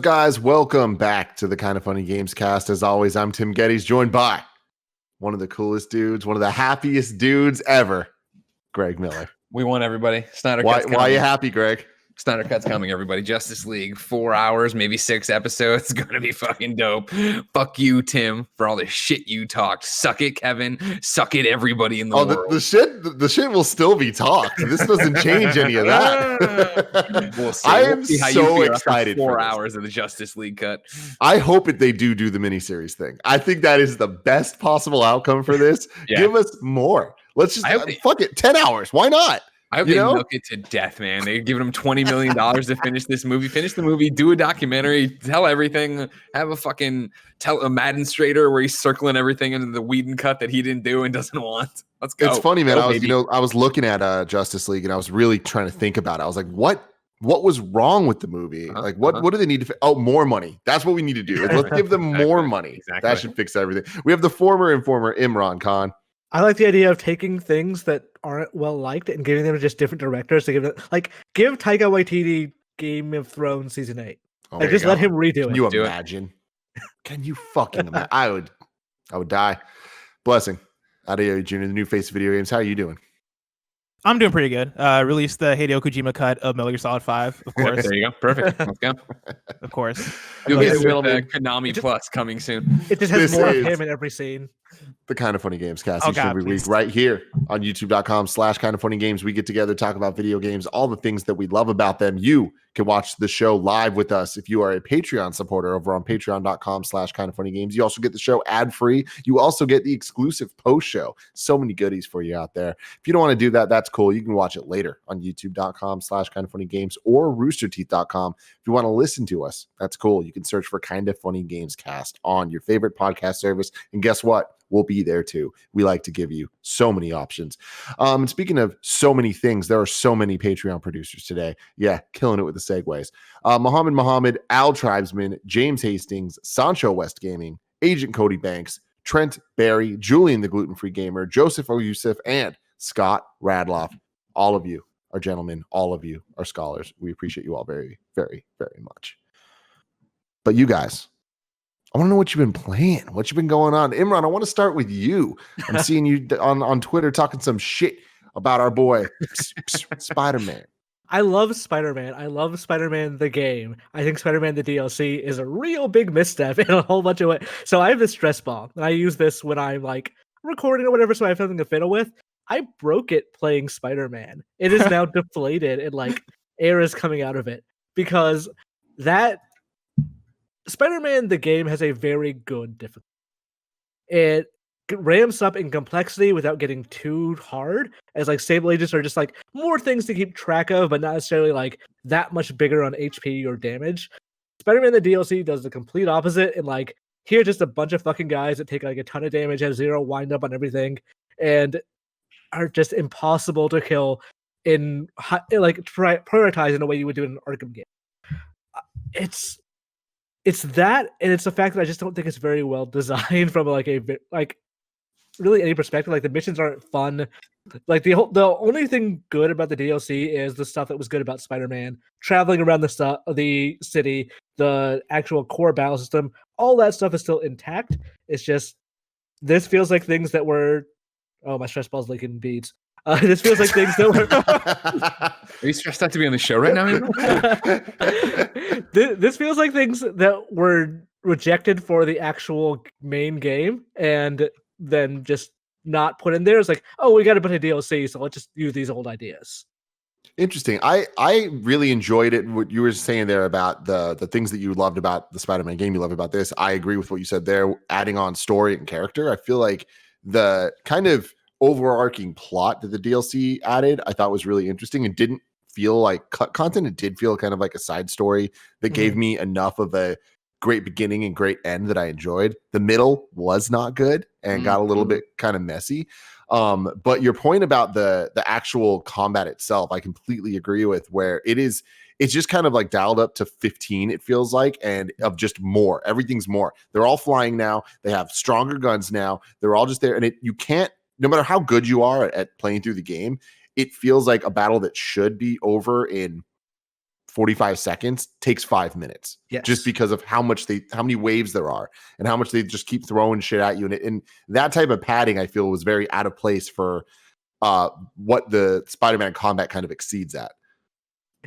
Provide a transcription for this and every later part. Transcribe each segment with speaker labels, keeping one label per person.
Speaker 1: guys? Welcome back to the Kind of Funny Gamescast. As always, I'm Tim Gettys, joined by one of the coolest dudes, one of the happiest dudes ever, Greg Miller.
Speaker 2: We won, everybody.
Speaker 1: Why are you happy, Greg?
Speaker 2: Snyder Cut's coming, everybody. Justice League, 4 hours, maybe 6 episodes. It's going to be fucking dope. Fuck you, Tim, for all the shit you talked. Suck it, Kevin. Suck it, everybody in the world.
Speaker 1: The shit will still be talked. This doesn't change any of that.
Speaker 2: We'll see.
Speaker 1: I am so excited
Speaker 2: for 4
Speaker 1: for
Speaker 2: hours of the Justice League cut.
Speaker 1: I hope that they do the miniseries thing. I think that is the best possible outcome for this.
Speaker 2: Yeah.
Speaker 1: Give us more. Let's just fuck it. 10 hours. Why not?
Speaker 2: I hope they milk it to death, man. They're giving him $20 million to finish this movie. Finish the movie, do a documentary, tell everything, have a fucking Madden Strader where he's circling everything into the Whedon cut that he didn't do and doesn't want. Let's go.
Speaker 1: It's funny, man. I was looking at Justice League and I was really trying to think about it. I was like, what was wrong with the movie? Like, what do they need to more money. That's what we need to do. Let's give them more money. Exactly. That should fix everything. We have the former informer Imran Khan.
Speaker 3: I like the idea of taking things that aren't well liked and giving them to just different directors to give Taika Waititi Game of Thrones season 8. Just let him redo it.
Speaker 1: Can you imagine? Can you fucking imagine? I would die. Blessing. Adeoye Jr, the new face of video games. How are you doing?
Speaker 4: I'm doing pretty good. Released the Hideo Kojima cut of Metal Gear Solid 5, of course.
Speaker 2: There you go. Perfect. Let's go.
Speaker 4: Of course.
Speaker 2: You'll get Konami Plus coming soon.
Speaker 3: It just has more of him in every scene.
Speaker 1: The Kind of Funny Gamescast every week right here on youtube.com/kindoffunnygames. We get together, talk about video games, all the things that we love about them. You can watch the show live with us if you are a Patreon supporter over on patreon.com/kindoffunnygames. You also get the show ad-free. You also get the exclusive post show. So many goodies for you out there. If you don't want to do that, that's cool. You can watch it later on youtube.com/kindoffunnygames or roosterteeth.com. If you want to listen to us, that's cool. You can search for Kind of Funny Gamescast on your favorite podcast service. And guess what? We'll be there too. We like to give you so many options. And speaking of so many things, there are so many Patreon producers today. Yeah, killing it with the segues. Muhammad, Al Tribesman, James Hastings, Sancho West Gaming, Agent Cody Banks, Trent Barry, Julian the Gluten-Free Gamer, Joseph O. Youssef, and Scott Radloff. All of you are gentlemen. All of you are scholars. We appreciate you all very, very, very much. But you guys, I want to know what you've been playing, what you've been going on. Imran, I want to start with you. I'm seeing you on Twitter talking some shit about our boy Spider-Man.
Speaker 3: I love Spider-Man. I love Spider-Man the game. I think Spider-Man the DLC is a real big misstep in a whole bunch of ways. So I have this stress ball, and I use this when I'm like recording or whatever, so I have something to fiddle with. I broke it playing Spider-Man. It is now deflated and like air is coming out of it because that Spider-Man the game has a very good difficulty. It ramps up in complexity without getting too hard, as like stable agents are just like more things to keep track of, but not necessarily like that much bigger on HP or damage. Spider-Man the DLC does the complete opposite, and like here's just a bunch of fucking guys that take like a ton of damage, have zero wind up on everything, and are just impossible to kill in like prioritize in a way you would do in an Arkham game. It's that, and it's the fact that I just don't think it's very well designed from like really any perspective. Like the missions aren't fun. Like the only thing good about the DLC is the stuff that was good about Spider-Man, traveling around the city, the actual core battle system. All that stuff is still intact. It's just this feels like things that were. Oh, my stress ball's leaking beads. This feels like things that were.
Speaker 2: Are you stressed out to be on the show right now?
Speaker 3: This feels like things that were rejected for the actual main game and then just not put in there. It's like, oh, we got to put a DLC, so let's just use these old ideas.
Speaker 1: Interesting. I really enjoyed it. What you were saying there about the things that you loved about the Spider-Man game, you love about this. I agree with what you said there. Adding on story and character, I feel like the kind of overarching plot that the DLC added, I thought was really interesting and didn't feel like cut content. It did feel kind of like a side story that gave me enough of a great beginning and great end that I enjoyed. The middle was not good and got a little bit kind of messy. But your point about the actual combat itself, I completely agree with, where it's just kind of like dialed up to 15, it feels like, and of just more. Everything's more. They're all flying now. They have stronger guns now. They're all just there. And you can't, no matter how good you are at playing through the game, it feels like a battle that should be over in 45 seconds takes 5 minutes.
Speaker 3: Yes.
Speaker 1: Just because of how many waves there are and how much they just keep throwing shit at you. And that type of padding, I feel, was very out of place for what the Spider-Man combat kind of exceeds at.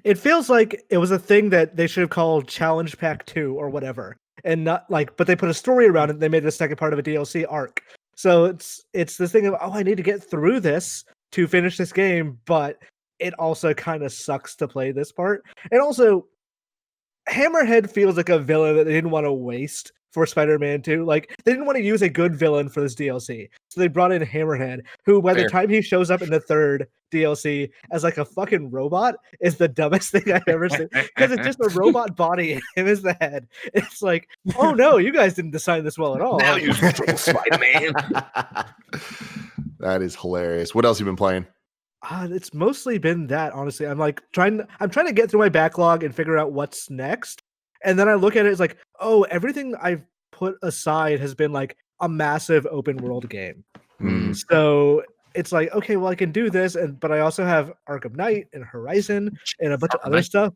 Speaker 3: It feels like it was a thing that they should have called Challenge Pack 2 or whatever. And not like, but they put a story around it. And they made it a second part of a DLC arc. So it's this thing of, I need to get through this to finish this game, but it also kind of sucks to play this part. And also, Hammerhead feels like a villain that they didn't want to waste for Spider-Man 2. Like, they didn't want to use a good villain for this DLC. So they brought in Hammerhead, who by the time he shows up in the third DLC as like a fucking robot is the dumbest thing I've ever seen. Because it's just a robot body and him as the head. It's like, oh no, you guys didn't design this well at all.
Speaker 2: Now you Spider-Man.
Speaker 1: That is hilarious. What else have you been playing?
Speaker 3: It's mostly been that, honestly. I'm trying to get through my backlog and figure out what's next. And then I look at it as like, oh, everything I've put aside has been like a massive open world game. So it's like, okay, well, I can do this, but I also have Arkham Knight and Horizon and a bunch of other stuff.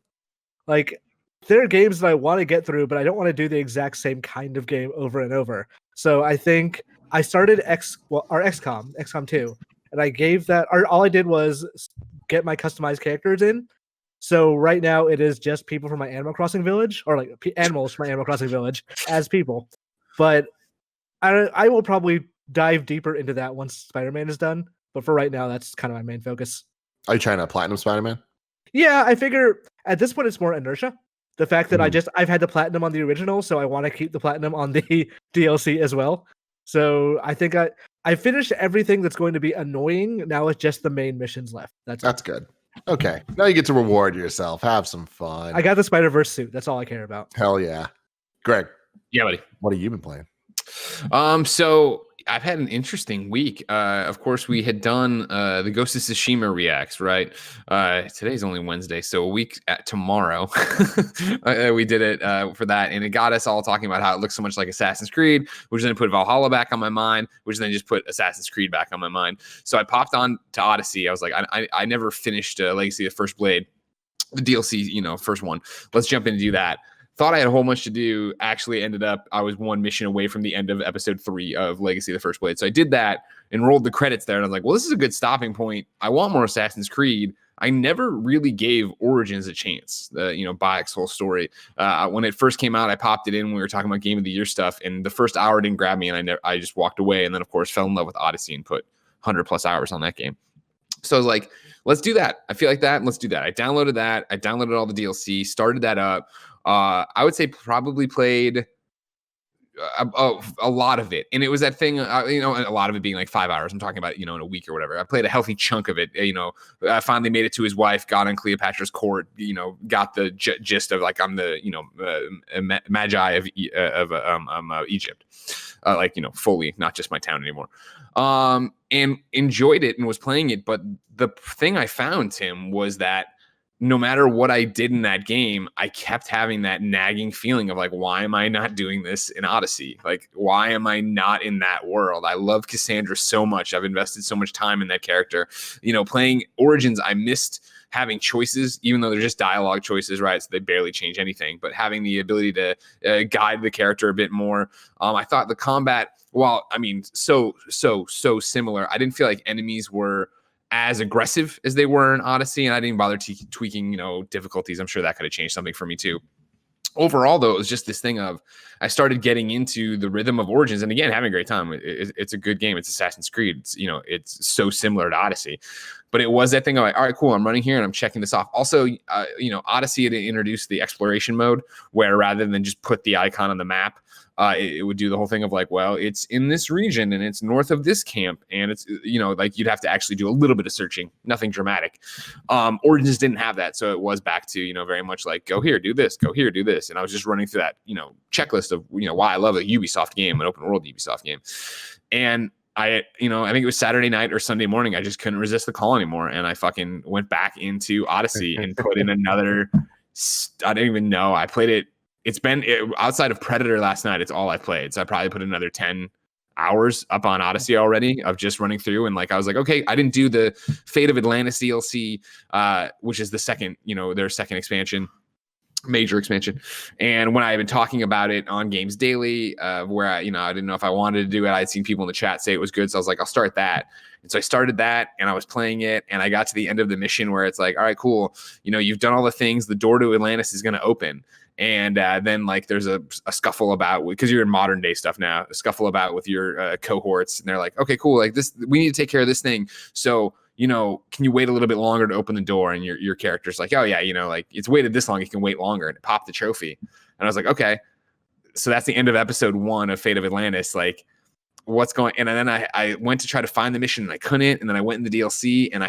Speaker 3: Like, there are games that I want to get through, but I don't want to do the exact same kind of game over and over. So I think I started XCOM 2, and I gave that. All I did was get my customized characters in. So right now it is just people from my Animal Crossing village, or like animals from my Animal Crossing village as people. But I will probably dive deeper into that once Spider-Man is done. But for right now, that's kind of my main focus.
Speaker 1: Are you trying to platinum Spider-Man?
Speaker 3: Yeah, I figure at this point it's more inertia. The fact that I've had the platinum on the original, so I want to keep the platinum on the DLC as well. So I think I finished everything that's going to be annoying. Now it's just the main missions left. That's
Speaker 1: good. Okay. Now you get to reward yourself. Have some fun.
Speaker 3: I got the Spider-Verse suit. That's all I care about.
Speaker 1: Hell yeah. Greg.
Speaker 2: Yeah, buddy.
Speaker 1: What have you been playing?
Speaker 2: So I've had an interesting week. Of course, we had done the Ghost of Tsushima reacts, right? Today's only Wednesday, so a week tomorrow we did it for that, and it got us all talking about how it looks so much like Assassin's Creed, which then put Valhalla back on my mind, which then just put Assassin's Creed back on my mind. So I popped on to Odyssey. I was like, I never finished Legacy of the First Blade, the DLC, first one. Let's jump in and do that. Thought I had a whole bunch to do. Actually ended up, I was one mission away from the end of episode 3 of Legacy of the First Blade. So I did that and rolled the credits there. And I was like, well, this is a good stopping point. I want more Assassin's Creed. I never really gave Origins a chance, Bayek's whole story. When it first came out, I popped it in when we were talking about Game of the Year stuff. And the first hour didn't grab me. And I just walked away. And then, of course, fell in love with Odyssey and put 100 plus hours on that game. So I was like, let's do that. I feel like that. Let's do that. I downloaded that. I downloaded all the DLC, started that up. I would say probably played a lot of it. And it was that thing, a lot of it being like 5 hours. I'm talking about, in a week or whatever. I played a healthy chunk of it. I finally made it to his wife, got on Cleopatra's court, got the gist of like, I'm the, magi of Egypt, fully, not just my town anymore. And enjoyed it and was playing it. But the thing I found, Tim, was that no matter what I did in that game, I kept having that nagging feeling of like, why am I not doing this in Odyssey? Like, why am I not in that world? I love Cassandra so much. I've invested so much time in that character. Playing Origins, I missed having choices, even though they're just dialogue choices, right? So they barely change anything, but having the ability to guide the character a bit more. I thought the combat, so similar. I didn't feel like enemies were as aggressive as they were in Odyssey, and I didn't bother tweaking, difficulties. I'm sure that could have changed something for me too. Overall, though, it was just this thing of I started getting into the rhythm of Origins, and again, having a great time. It's a good game. It's Assassin's Creed. It's so similar to Odyssey, but it was that thing of like, all right, cool. I'm running here and I'm checking this off. Also, Odyssey had introduced the exploration mode where rather than just put the icon on the map, it would do the whole thing of like, well, it's in this region and it's north of this camp. And it's, like you'd have to actually do a little bit of searching, nothing dramatic. Origins didn't have that. So it was back to, very much like, go here, do this, go here, do this. And I was just running through that, checklist of, why I love a Ubisoft game, an open world Ubisoft game. And I think it was Saturday night or Sunday morning. I just couldn't resist the call anymore. And I fucking went back into Odyssey and put in another, I don't even know. I played it. It's been outside of Predator last night. It's all I played. So I probably put another 10 hours up on Odyssey already of just running through. And like, I was like, okay, I didn't do the Fate of Atlantis DLC, which is the second, their second expansion. major expansion. And when I had been talking about it on Games Daily, where I didn't know if I wanted to do it, I'd seen people in the chat say it was good, so I was like, I'll start that. And so I started that, and I was playing it, and I got to the end of the mission where it's like, all right, cool, you've done all the things, the door to Atlantis is going to open. And then like there's a scuffle about, because you're in modern day stuff now, a scuffle about with your cohorts, and they're like, okay, cool, like this, we need to take care of this thing. So, can you wait a little bit longer to open the door? And your character's like, oh yeah, like it's waited this long, you can wait longer, and it popped the trophy. And I was like, okay, so that's the end of episode 1 of Fate of Atlantis. Like, what's going? And then I went to try to find the mission, and I couldn't. And then I went in the DLC, and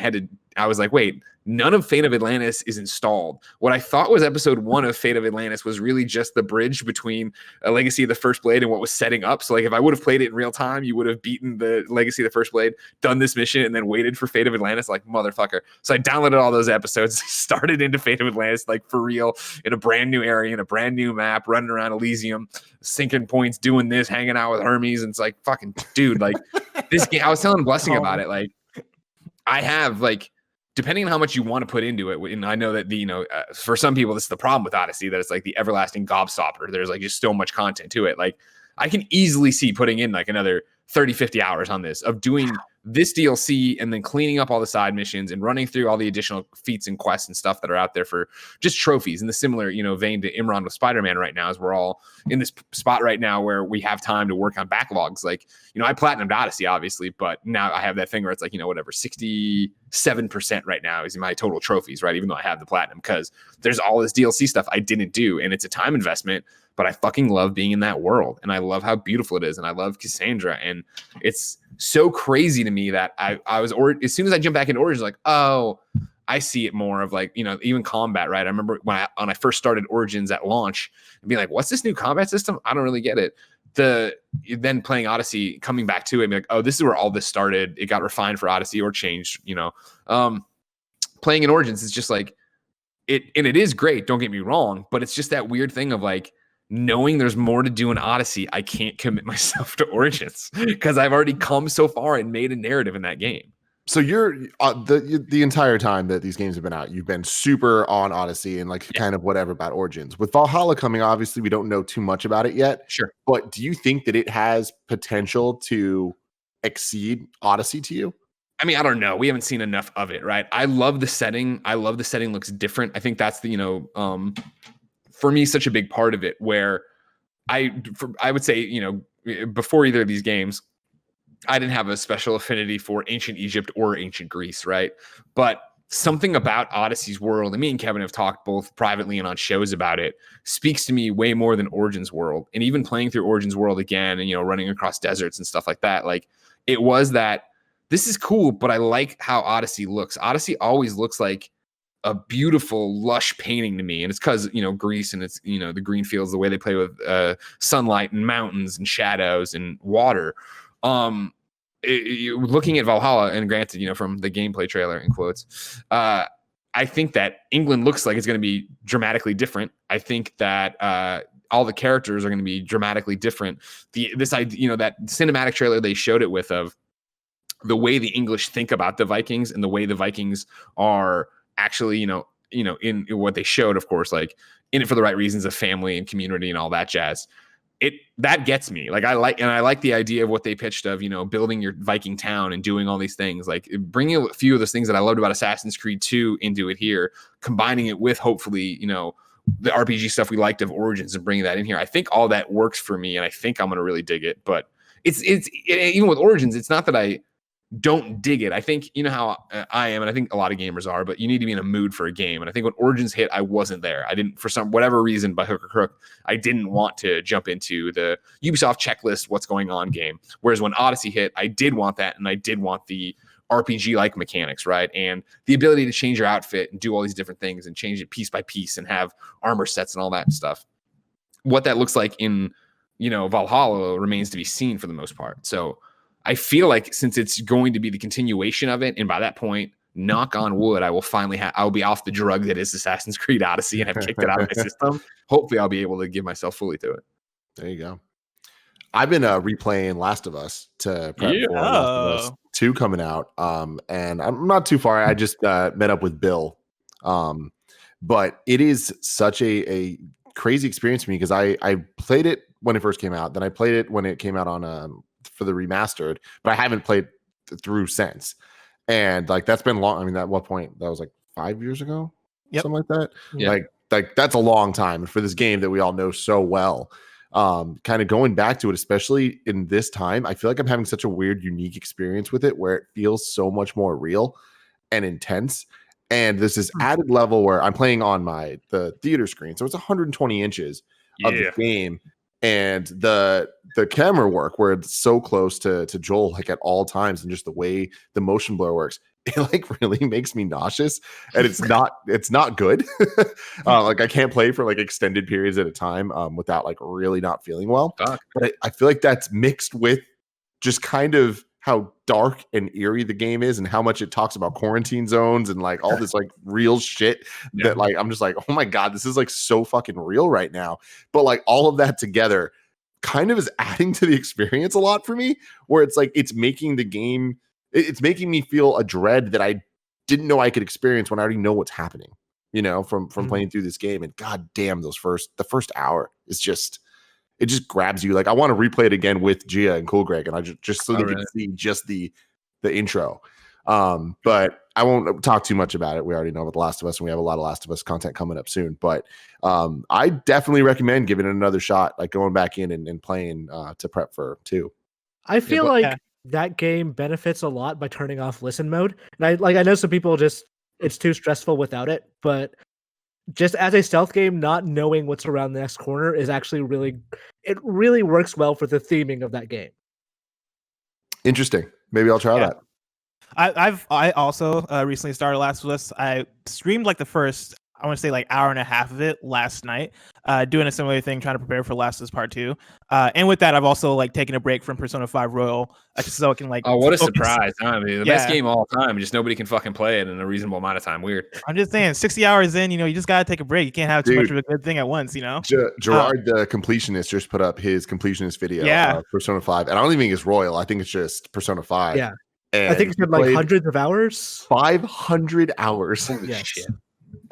Speaker 2: I was like, wait, none of Fate of Atlantis is installed. What I thought was episode 1 of Fate of Atlantis was really just the bridge between a Legacy of the First Blade and what was setting up. So like if I would have played it in real time, you would have beaten the Legacy of the First Blade, done this mission, and then waited for Fate of Atlantis, like motherfucker. So I downloaded all those episodes, started into Fate of Atlantis, like for real, in a brand new area, in a brand new map, running around Elysium, sinking points, doing this, hanging out with Hermes. And it's like, fucking dude, like this game, I was telling Blessing about it. Like I have like, depending on how much you want to put into it, and I know that for some people this is the problem with Odyssey, that it's like the everlasting gobstopper. There's like just so much content to it. Like I can easily see putting in like another 30-50 hours on this, of doing this DLC and then cleaning up all the side missions and running through all the additional feats and quests and stuff that are out there for just trophies, in the similar vein to Imran with Spider-Man right now, as we're all in this spot right now where we have time to work on backlogs. Like I platinumed Odyssey obviously, but now I have that thing where it's like whatever 67% right now is my total trophies, right? Even though I have the platinum, because there's all this DLC stuff I didn't do, and it's a time investment. But I fucking love being in that world, and I love how beautiful it is, and I love Cassandra, and it's so crazy to me that I was, or as soon as I jump back into Origins, like, oh, I see it more of like, even combat, right? I remember when I first started Origins at launch and being like, what's this new combat system? I don't really get it. Then playing Odyssey, coming back to it, and be like, oh, this is where all this started. It got refined for Odyssey or changed, playing in Origins is just like and it is great. Don't get me wrong, but it's just that weird thing of like, knowing there's more to do in Odyssey, I can't commit myself to Origins because I've already come so far and made a narrative in that game.
Speaker 1: So you're the entire time that these games have been out, you've been super on Odyssey and like kind of whatever about Origins. With Valhalla coming, obviously we don't know too much about it yet.
Speaker 2: Sure.
Speaker 1: But do you think that it has potential to exceed Odyssey to you?
Speaker 2: I mean, I don't know. We haven't seen enough of it, right? I love the setting. I love the setting looks different. I think that's the, for me, such a big part of it, where I would say, before either of these games, I didn't have a special affinity for ancient Egypt or ancient Greece, right? But something about Odyssey's world, and me and Kevin have talked both privately and on shows about it, speaks to me way more than Origins world. And even playing through Origins world again and, running across deserts and stuff like that, like it was that this is cool, but I like how Odyssey looks. Odyssey always looks like a beautiful, lush painting to me. And it's because, Greece and it's, the green fields, the way they play with sunlight and mountains and shadows and water. Looking at Valhalla, and granted, from the gameplay trailer in quotes, I think that England looks like it's going to be dramatically different. I think that all the characters are going to be dramatically different. This idea, that cinematic trailer they showed it with, of the way the English think about the Vikings and the way the Vikings are actually, in what they showed, of course, like in it for the right reasons of family and community and all that jazz. That gets me. Like I like the idea of what they pitched of, building your Viking town and doing all these things, like bringing a few of those things that I loved about Assassin's Creed 2 into it here, combining it with hopefully, the RPG stuff we liked of Origins and bringing that in here. I think all that works for me, and I think I'm going to really dig it. But it's even with Origins, it's not that I don't dig it. I think, how I am, and I think a lot of gamers are, but you need to be in a mood for a game. And I think when Origins hit, I wasn't there. I didn't, for whatever reason, by hook or crook, I didn't want to jump into the Ubisoft checklist, what's going on game. Whereas when Odyssey hit, I did want that. And I did want the RPG-like mechanics, right? And the ability to change your outfit and do all these different things and change it piece by piece and have armor sets and all that stuff. What that looks like in, Valhalla remains to be seen for the most part. So I feel like since it's going to be the continuation of it, and by that point, knock on wood, I will finally I'll be off the drug that is Assassin's Creed Odyssey and have kicked it out of my system. Hopefully I'll be able to give myself fully to it.
Speaker 1: There you go. I've been replaying Last of Us to prep for Last of Us 2 coming out. And I'm not too far. I just met up with Bill but it is such a crazy experience for me because I played it when it first came out. Then I played it when it came out on for the remastered, but I haven't played through since. And like that's been long. I mean, at what point? That was like 5 years ago, something like that.
Speaker 2: Yeah.
Speaker 1: Like that's a long time. And for this game that we all know so well, kind of going back to it, especially in this time, I feel like I'm having such a weird, unique experience with it where it feels so much more real and intense. And there's this added level where I'm playing on the theater screen, so it's 120 inches of the game, and the camera work where it's so close to Joel, like at all times, and just the way the motion blur works, it like really makes me nauseous, and it's not good. Like I can't play for like extended periods at a time without like really not feeling well. But I feel like that's mixed with just kind of how dark and eerie the game is and how much it talks about quarantine zones and like all this like real shit that like I'm just like, oh my God, this is like so fucking real right now. But like all of that together kind of is adding to the experience a lot for me, where it's like it's making the game, it's making me feel a dread that I didn't know I could experience when I already know what's happening, you know, from playing through this game. And god damn, the first hour is just, it just grabs you. Like I want to replay it again with Gia and Cool Greg, and I just so they can see just the intro. But I won't talk too much about it. We already know about The Last of Us, and we have a lot of Last of Us content coming up soon. But I definitely recommend giving it another shot, like going back in and playing to prep for 2.
Speaker 3: I feel that game benefits a lot by turning off listen mode. And I know some people it's too stressful without it, but just as a stealth game, not knowing what's around the next corner is actually it really works well for the theming of that game.
Speaker 1: Interesting. Maybe I'll try that.
Speaker 4: I also recently started Last of Us. I streamed like the first, I want to say like hour and a half of it last night, doing a similar thing, trying to prepare for Last of Us Part 2. And with that, I've also like taken a break from Persona 5 Royal just so I can like.
Speaker 2: Oh, what a surprise! I mean, the best game of all time. Just nobody can fucking play it in a reasonable amount of time. Weird.
Speaker 4: I'm just saying, 60 hours in, you just gotta take a break. You can't have too much of a good thing at once,
Speaker 1: Gerard, the completionist, just put up his completionist video. Persona 5, and I don't even think it's Royal. I think it's just Persona 5.
Speaker 3: Yeah. And I think it's been like hundreds of hours.
Speaker 1: 500 hours.
Speaker 3: Yes.
Speaker 2: Shit.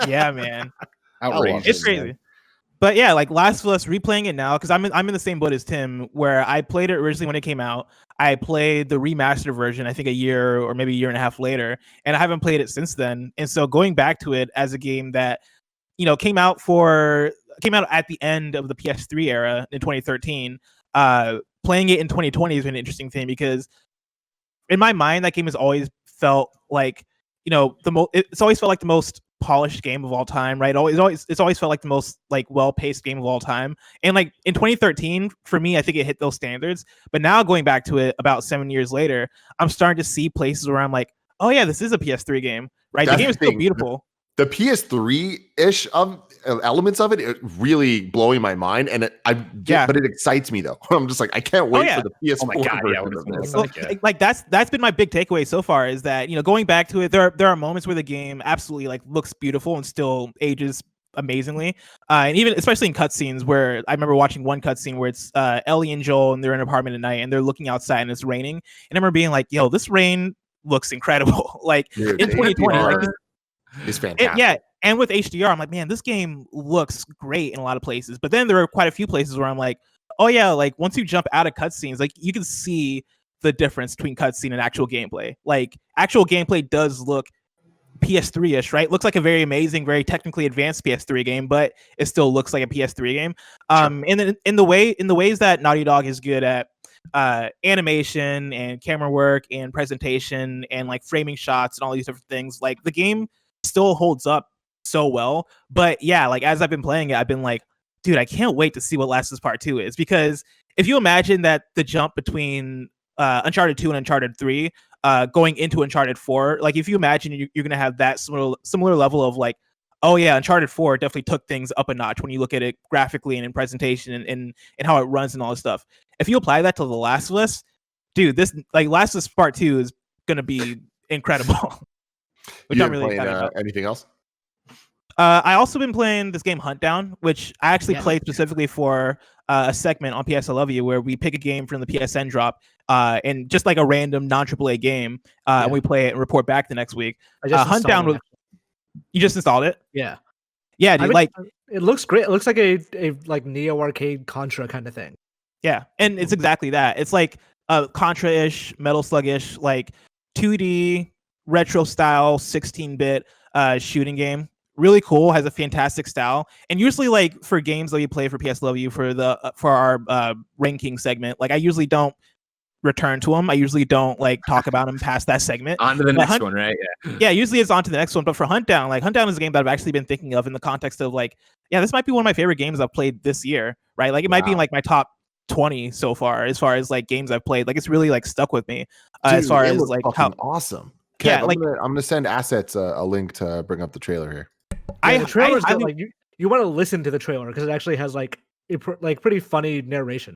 Speaker 4: Yeah, man.
Speaker 2: Outrageous.
Speaker 4: It's crazy. Man. But yeah, like Last of Us, replaying it now, because I'm in the same boat as Tim, where I played it originally when it came out. I played the remastered version, I think a year or maybe a year and a half later, and I haven't played it since then. And so going back to it as a game that, came out at the end of the PS3 era in 2013, playing it in 2020 has been an interesting thing because in my mind, that game has always felt like, it's always felt like the most polished game of all time, right? It's always felt like the most like well-paced game of all time. And like in 2013, for me, I think it hit those standards. But now going back to it about 7 years later, I'm starting to see places where I'm like, oh yeah, this is a PS3 game, right? The game is still beautiful.
Speaker 1: The PS3-ish elements of it really blowing my mind, and but it excites me though. I'm just like, I can't wait for the PS4 version of this.
Speaker 4: Like that's been my big takeaway so far is that going back to it, there are moments where the game absolutely like looks beautiful and still ages amazingly, and even especially in cutscenes where I remember watching one cutscene where it's Ellie and Joel and they're in an apartment at night and they're looking outside and it's raining, and I remember being like, yo, this rain looks incredible. Like in 2020, like.
Speaker 1: It's fantastic.
Speaker 4: And with HDR, I'm like, man, this game looks great in a lot of places. But then there are quite a few places where I'm like, oh yeah, like once you jump out of cutscenes, like you can see the difference between cutscene and actual gameplay. Like actual gameplay does look PS3-ish, right? Looks like a very amazing, very technically advanced PS3 game, but it still looks like a PS3 game. And then in the ways that Naughty Dog is good at animation and camera work and presentation and like framing shots and all these different things, like the game still holds up so well. But yeah, like as I've been playing it, I've been like, dude, I can't wait to see what Last of Us Part 2 is, because if you imagine that the jump between Uncharted 2 and Uncharted 3 going into Uncharted 4, like if you imagine you're gonna have that similar level of like, oh yeah, Uncharted 4 definitely took things up a notch when you look at it graphically and in presentation and how it runs and all this stuff. If you apply that to The Last of Us, dude, this like Last of Us Part 2 is gonna be incredible.
Speaker 1: Which I'm really excited about. Anything else?
Speaker 4: I also been playing this game Huntdown, which I actually played specifically for a segment on PS I Love You, where we pick a game from the PSN drop and just like a random non-AAA game, and we play it and report back the next week. Huntdown, you just installed it?
Speaker 3: Yeah.
Speaker 4: Yeah, dude, like
Speaker 3: it looks great. It looks like a like Neo arcade Contra kind of thing.
Speaker 4: yeah, and it's exactly that. It's like a Contra-ish, Metal Slug-ish, like 2D retro style 16-bit shooting game. Really cool, has a fantastic style. And usually, like for games that we play for PSW for our ranking segment, like I usually don't return to them. I usually don't like talk about them past that segment.
Speaker 2: On to the next one, right?
Speaker 4: Yeah, usually it's on to the next one. But for Huntdown, like Huntdown is a game that I've actually been thinking of in the context of like, yeah, this might be one of my favorite games I've played this year, right? Like it might be in like my top 20 so far as far as like games I've played. Like it's really like stuck with me as far as like how
Speaker 1: awesome. Kev,
Speaker 4: yeah, like
Speaker 1: I'm gonna send assets a link to bring up the trailer here.
Speaker 3: Yeah, the trailer's good. Like you want to listen to the trailer because it actually has like pretty funny narration.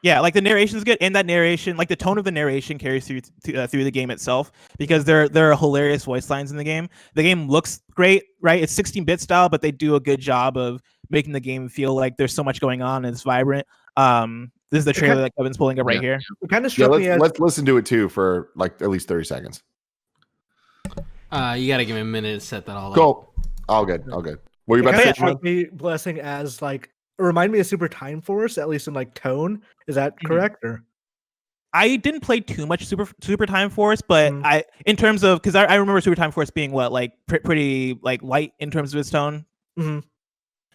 Speaker 4: Yeah, like the narration is good, and that narration, like the tone of the narration carries through the game itself because there are hilarious voice lines in the game. The game looks great, right? It's 16-bit style, but they do a good job of making the game feel like there's so much going on and it's vibrant. This is the trailer that Kevin's pulling up right here.
Speaker 3: It kind of struck me as
Speaker 1: let's listen to it too for like at least 30 seconds.
Speaker 5: You gotta give me a minute to set that all up.
Speaker 1: Cool. All good. What were you about to say?
Speaker 3: Struck me Blessing as like remind me of Super Time Force, at least in like tone. Is that correct? Or
Speaker 4: I didn't play too much Super Time Force, but I in terms of because I remember Super Time Force being what like pretty like light in terms of its tone.
Speaker 3: Mm-hmm.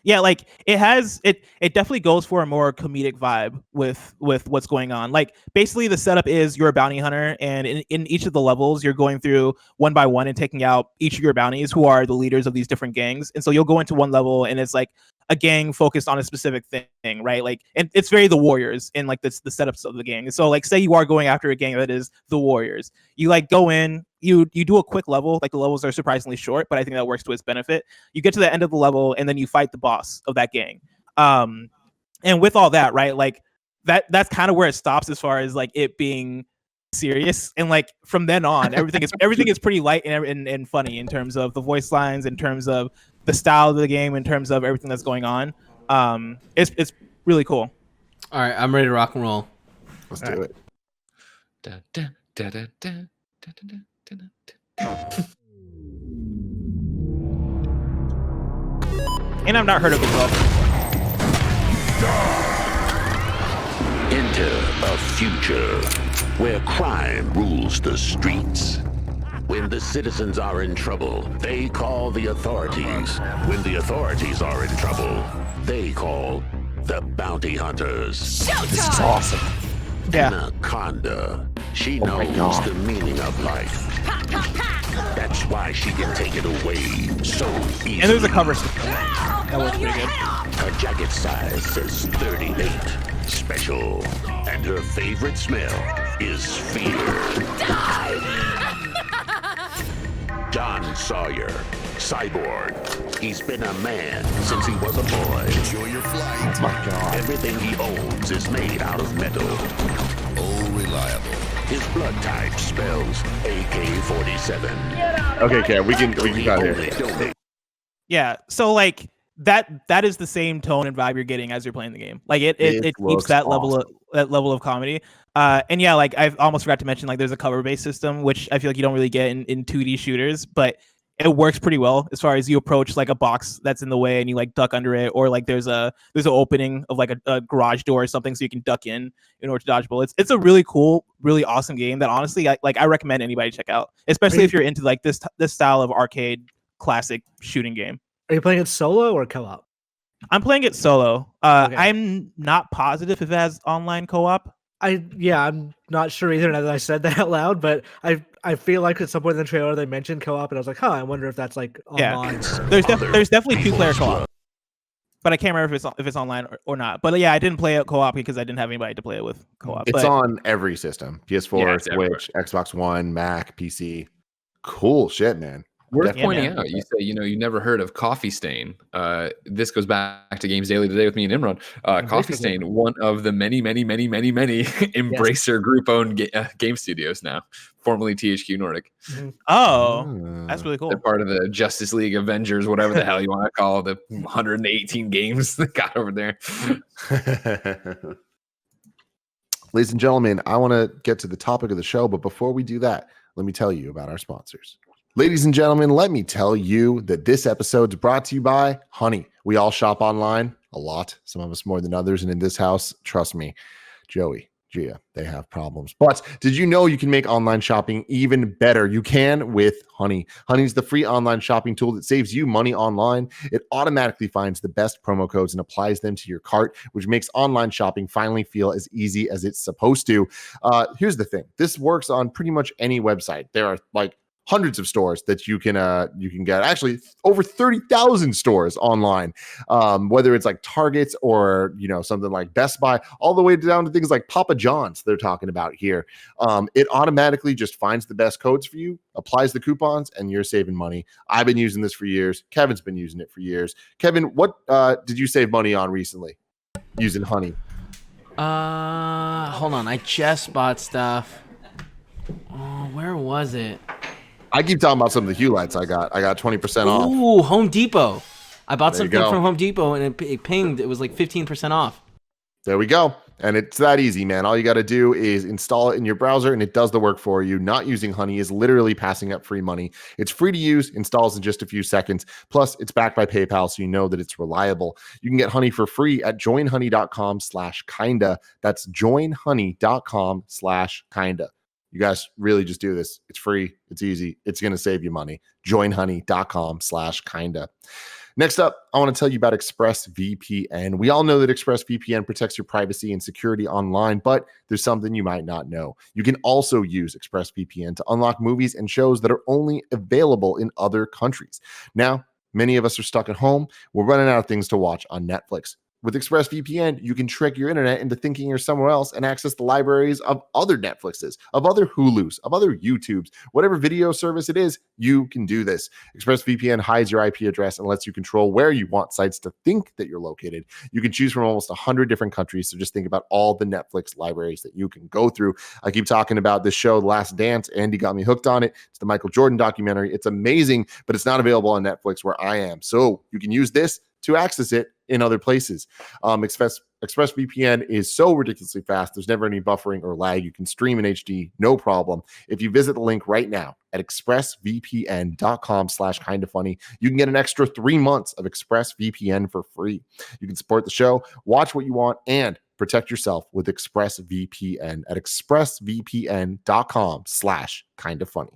Speaker 4: Yeah, like it definitely goes for a more comedic vibe with what's going on. Like basically the setup is you're a bounty hunter, and in each of the levels you're going through one by one and taking out each of your bounties who are the leaders of these different gangs. And so you'll go into one level and it's like a gang focused on a specific thing, right? Like, and it's very the Warriors in like the setups of the gang. And so like say you are going after a gang that is the Warriors, you like go in, you do a quick level, like the levels are surprisingly short, but I think that works to its benefit. You get to the end of the level and then you fight the boss of that gang. And with all that, right, like that's kind of where it stops as far as like it being serious. And like from then on, everything is pretty light and funny in terms of the voice lines, in terms of the style of the game, in terms of everything that's going on. It's really cool.
Speaker 5: All right, I'm ready to rock and roll.
Speaker 1: Let's do it.
Speaker 4: And I've not heard of it though.
Speaker 6: Enter a future where crime rules the streets. When the citizens are in trouble, they call the authorities. When the authorities are in trouble, they call the bounty hunters.
Speaker 1: This is awesome.
Speaker 4: Yeah.
Speaker 6: Anaconda. She knows the meaning of life. That's why she can take it away so easily.
Speaker 4: And there's a cover system. That looks pretty good.
Speaker 6: Her jacket size says 38. Special. And her favorite smell is fear. John Sawyer, cyborg. He's been a man since he was a boy.
Speaker 7: Enjoy your flight.
Speaker 1: Oh my God.
Speaker 6: Everything he owns is made out of metal.
Speaker 7: Oh, reliable.
Speaker 6: His blood type spells AK-47.
Speaker 1: Okay, Kev, we can cut here.
Speaker 4: Yeah, so like that is the same tone and vibe you're getting as you're playing the game. Like it keeps that level of comedy. And yeah, like I've almost forgot to mention, like there's a cover-based system, which I feel like you don't really get in 2D shooters, but it works pretty well as far as you approach like a box that's in the way and you like duck under it, or like there's an opening of like a garage door or something so you can duck in order to dodge bullets. It's a really cool, really awesome game that honestly I recommend anybody check out, especially if you're into like this style of arcade classic shooting game.
Speaker 3: Are you playing it solo or co-op?
Speaker 4: I'm playing it solo.
Speaker 3: Okay.
Speaker 4: I'm not positive if it has online co-op.
Speaker 3: I'm not sure either now that I said that out loud, but I feel like at some point in the trailer they mentioned co-op, and I was like, I wonder if that's like online.
Speaker 4: Yeah, there's definitely 2-player co-op, but I can't remember if it's online or not. But yeah, I didn't play it co-op because I didn't have anybody to play it with co-op.
Speaker 1: It's on every system: PS4, Switch, Xbox One, Mac, PC. Cool shit, man.
Speaker 2: Worth pointing out, you say, you never heard of Coffee Stain. This goes back to Games Daily today with me and Imran. Coffee Stain, one of the many Embracer group-owned game studios now, formerly THQ Nordic.
Speaker 3: Mm-hmm.
Speaker 4: Oh, that's really cool.
Speaker 2: They're part of the Justice League Avengers, whatever the hell you want to call the 118 games they got over there.
Speaker 1: Ladies and gentlemen, I want to get to the topic of the show, but before we do that, let me tell you about our sponsors. Ladies and gentlemen, let me tell you that this episode's brought to you by Honey. We all shop online a lot, some of us more than others. And in this house, trust me, Joey, Gia, they have problems. But did you know you can make online shopping even better? You can with Honey. Honey's the free online shopping tool that saves you money online. It automatically finds the best promo codes and applies them to your cart, which makes online shopping finally feel as easy as it's supposed to. Here's the thing. This works on pretty much any website. There are like hundreds of stores that you can get, actually over 30,000 stores online, whether it's like Targets or something like Best Buy, all the way down to things like Papa John's they're talking about here. It automatically just finds the best codes for you, applies the coupons, and you're saving money. I've been using this for years. Kevin's been using it for years. Kevin, what did you save money on recently using Honey?
Speaker 5: Hold on, I just bought stuff. Oh, where was it?
Speaker 1: I keep talking about some of the Hue lights I got 20% off.
Speaker 5: Ooh, Home Depot. I bought
Speaker 1: There you
Speaker 5: something
Speaker 1: go.
Speaker 5: from Home Depot and it pinged. It was like 15% off.
Speaker 1: There we go. And it's that easy, man. All you got to do is install it in your browser and it does the work for you. Not using Honey is literally passing up free money. It's free to use, installs in just a few seconds. Plus, it's backed by PayPal, so you know that it's reliable. You can get Honey for free at joinhoney.com/kinda. That's joinhoney.com/kinda. You guys really just do this. It's free. It's easy. It's going to save you money. Joinhoney.com/kinda. Next up, I want to tell you about ExpressVPN. We all know that ExpressVPN protects your privacy and security online, but there's something you might not know. You can also use ExpressVPN to unlock movies and shows that are only available in other countries. Now, many of us are stuck at home. We're running out of things to watch on Netflix. With ExpressVPN, you can trick your internet into thinking you're somewhere else and access the libraries of other Netflixes, of other Hulus, of other YouTubes, whatever video service it is, you can do this. ExpressVPN hides your IP address and lets you control where you want sites to think that you're located. You can choose from almost 100 different countries, so just think about all the Netflix libraries that you can go through. I keep talking about this show, Last Dance. Andy got me hooked on it. It's the Michael Jordan documentary. It's amazing, but it's not available on Netflix where I am. So you can use this to access it in other places. ExpressVPN is so ridiculously fast. There's never any buffering or lag. You can stream in HD, no problem. If you visit the link right now at expressvpn.com/kindafunny, you can get an extra 3 months of ExpressVPN for free. You can support the show, watch what you want, and protect yourself with ExpressVPN at expressvpn.com/kindafunny.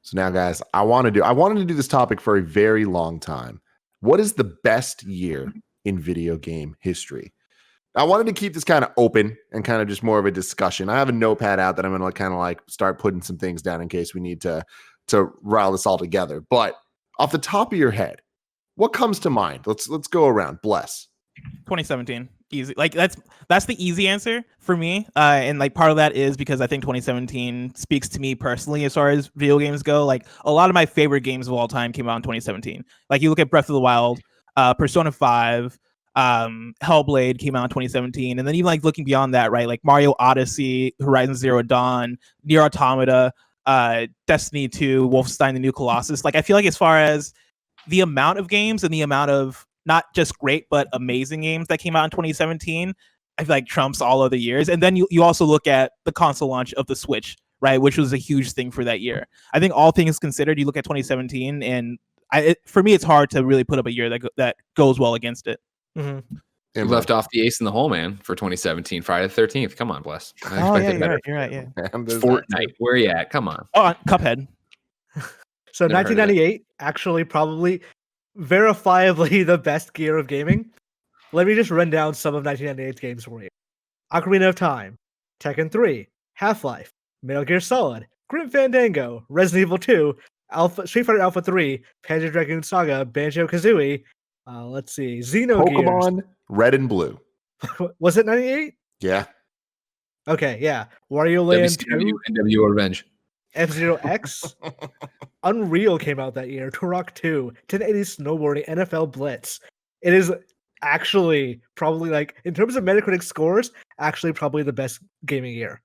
Speaker 1: So now, guys, I wanted to do this topic for a very long time. What is the best year in video game history? I wanted to keep this kind of open and kind of just more of a discussion. I have a notepad out that I'm going to kind of like start putting some things down in case we need to rile this all together. But off the top of your head, what comes to mind? Let's go around. Bless.
Speaker 4: 2017. Easy. Like that's the easy answer for me. And like part of that is because I think 2017 speaks to me personally as far as video games go. Like a lot of my favorite games of all time came out in 2017. Like you look at Breath of the Wild, Persona 5, Hellblade came out in 2017, and then even like looking beyond that, right? Like Mario Odyssey, Horizon Zero Dawn, Nier Automata, Destiny 2, Wolfenstein: The New Colossus. Like I feel like as far as the amount of games and the amount of not just great but amazing games that came out in 2017, I feel like trumps all other years. And then you also look at the console launch of the Switch, right, which was a huge thing for that year. I think all things considered, you look at 2017, and for me, it's hard to really put up a year that goes well against it.
Speaker 3: Mm-hmm.
Speaker 2: You left off the ace in the hole, man, for 2017. Friday the 13th. Come on, Bless.
Speaker 4: Oh, yeah, you're right. Yeah.
Speaker 2: Fortnite. Where you at? Come on.
Speaker 4: Oh, Cuphead.
Speaker 3: So
Speaker 2: Never heard of
Speaker 3: 1998, actually probably verifiably the best year of gaming. Let me just run down some of 1998's games for you. Ocarina of Time, Tekken 3, Half-Life, Metal Gear Solid, Grim Fandango, Resident Evil 2, Street Fighter Alpha 3, Panzer Dragoon Saga, Banjo-Kazooie, let's see, Xenogears.
Speaker 1: Pokemon Red and Blue.
Speaker 3: Was it 98?
Speaker 1: Yeah.
Speaker 3: Okay, yeah. Wario Land 2,
Speaker 2: NWO Revenge.
Speaker 3: F-Zero X, Unreal came out that year, Turok 2, 1080 Snowboarding, NFL Blitz. It is actually probably, like, in terms of Metacritic scores, actually probably the best gaming year.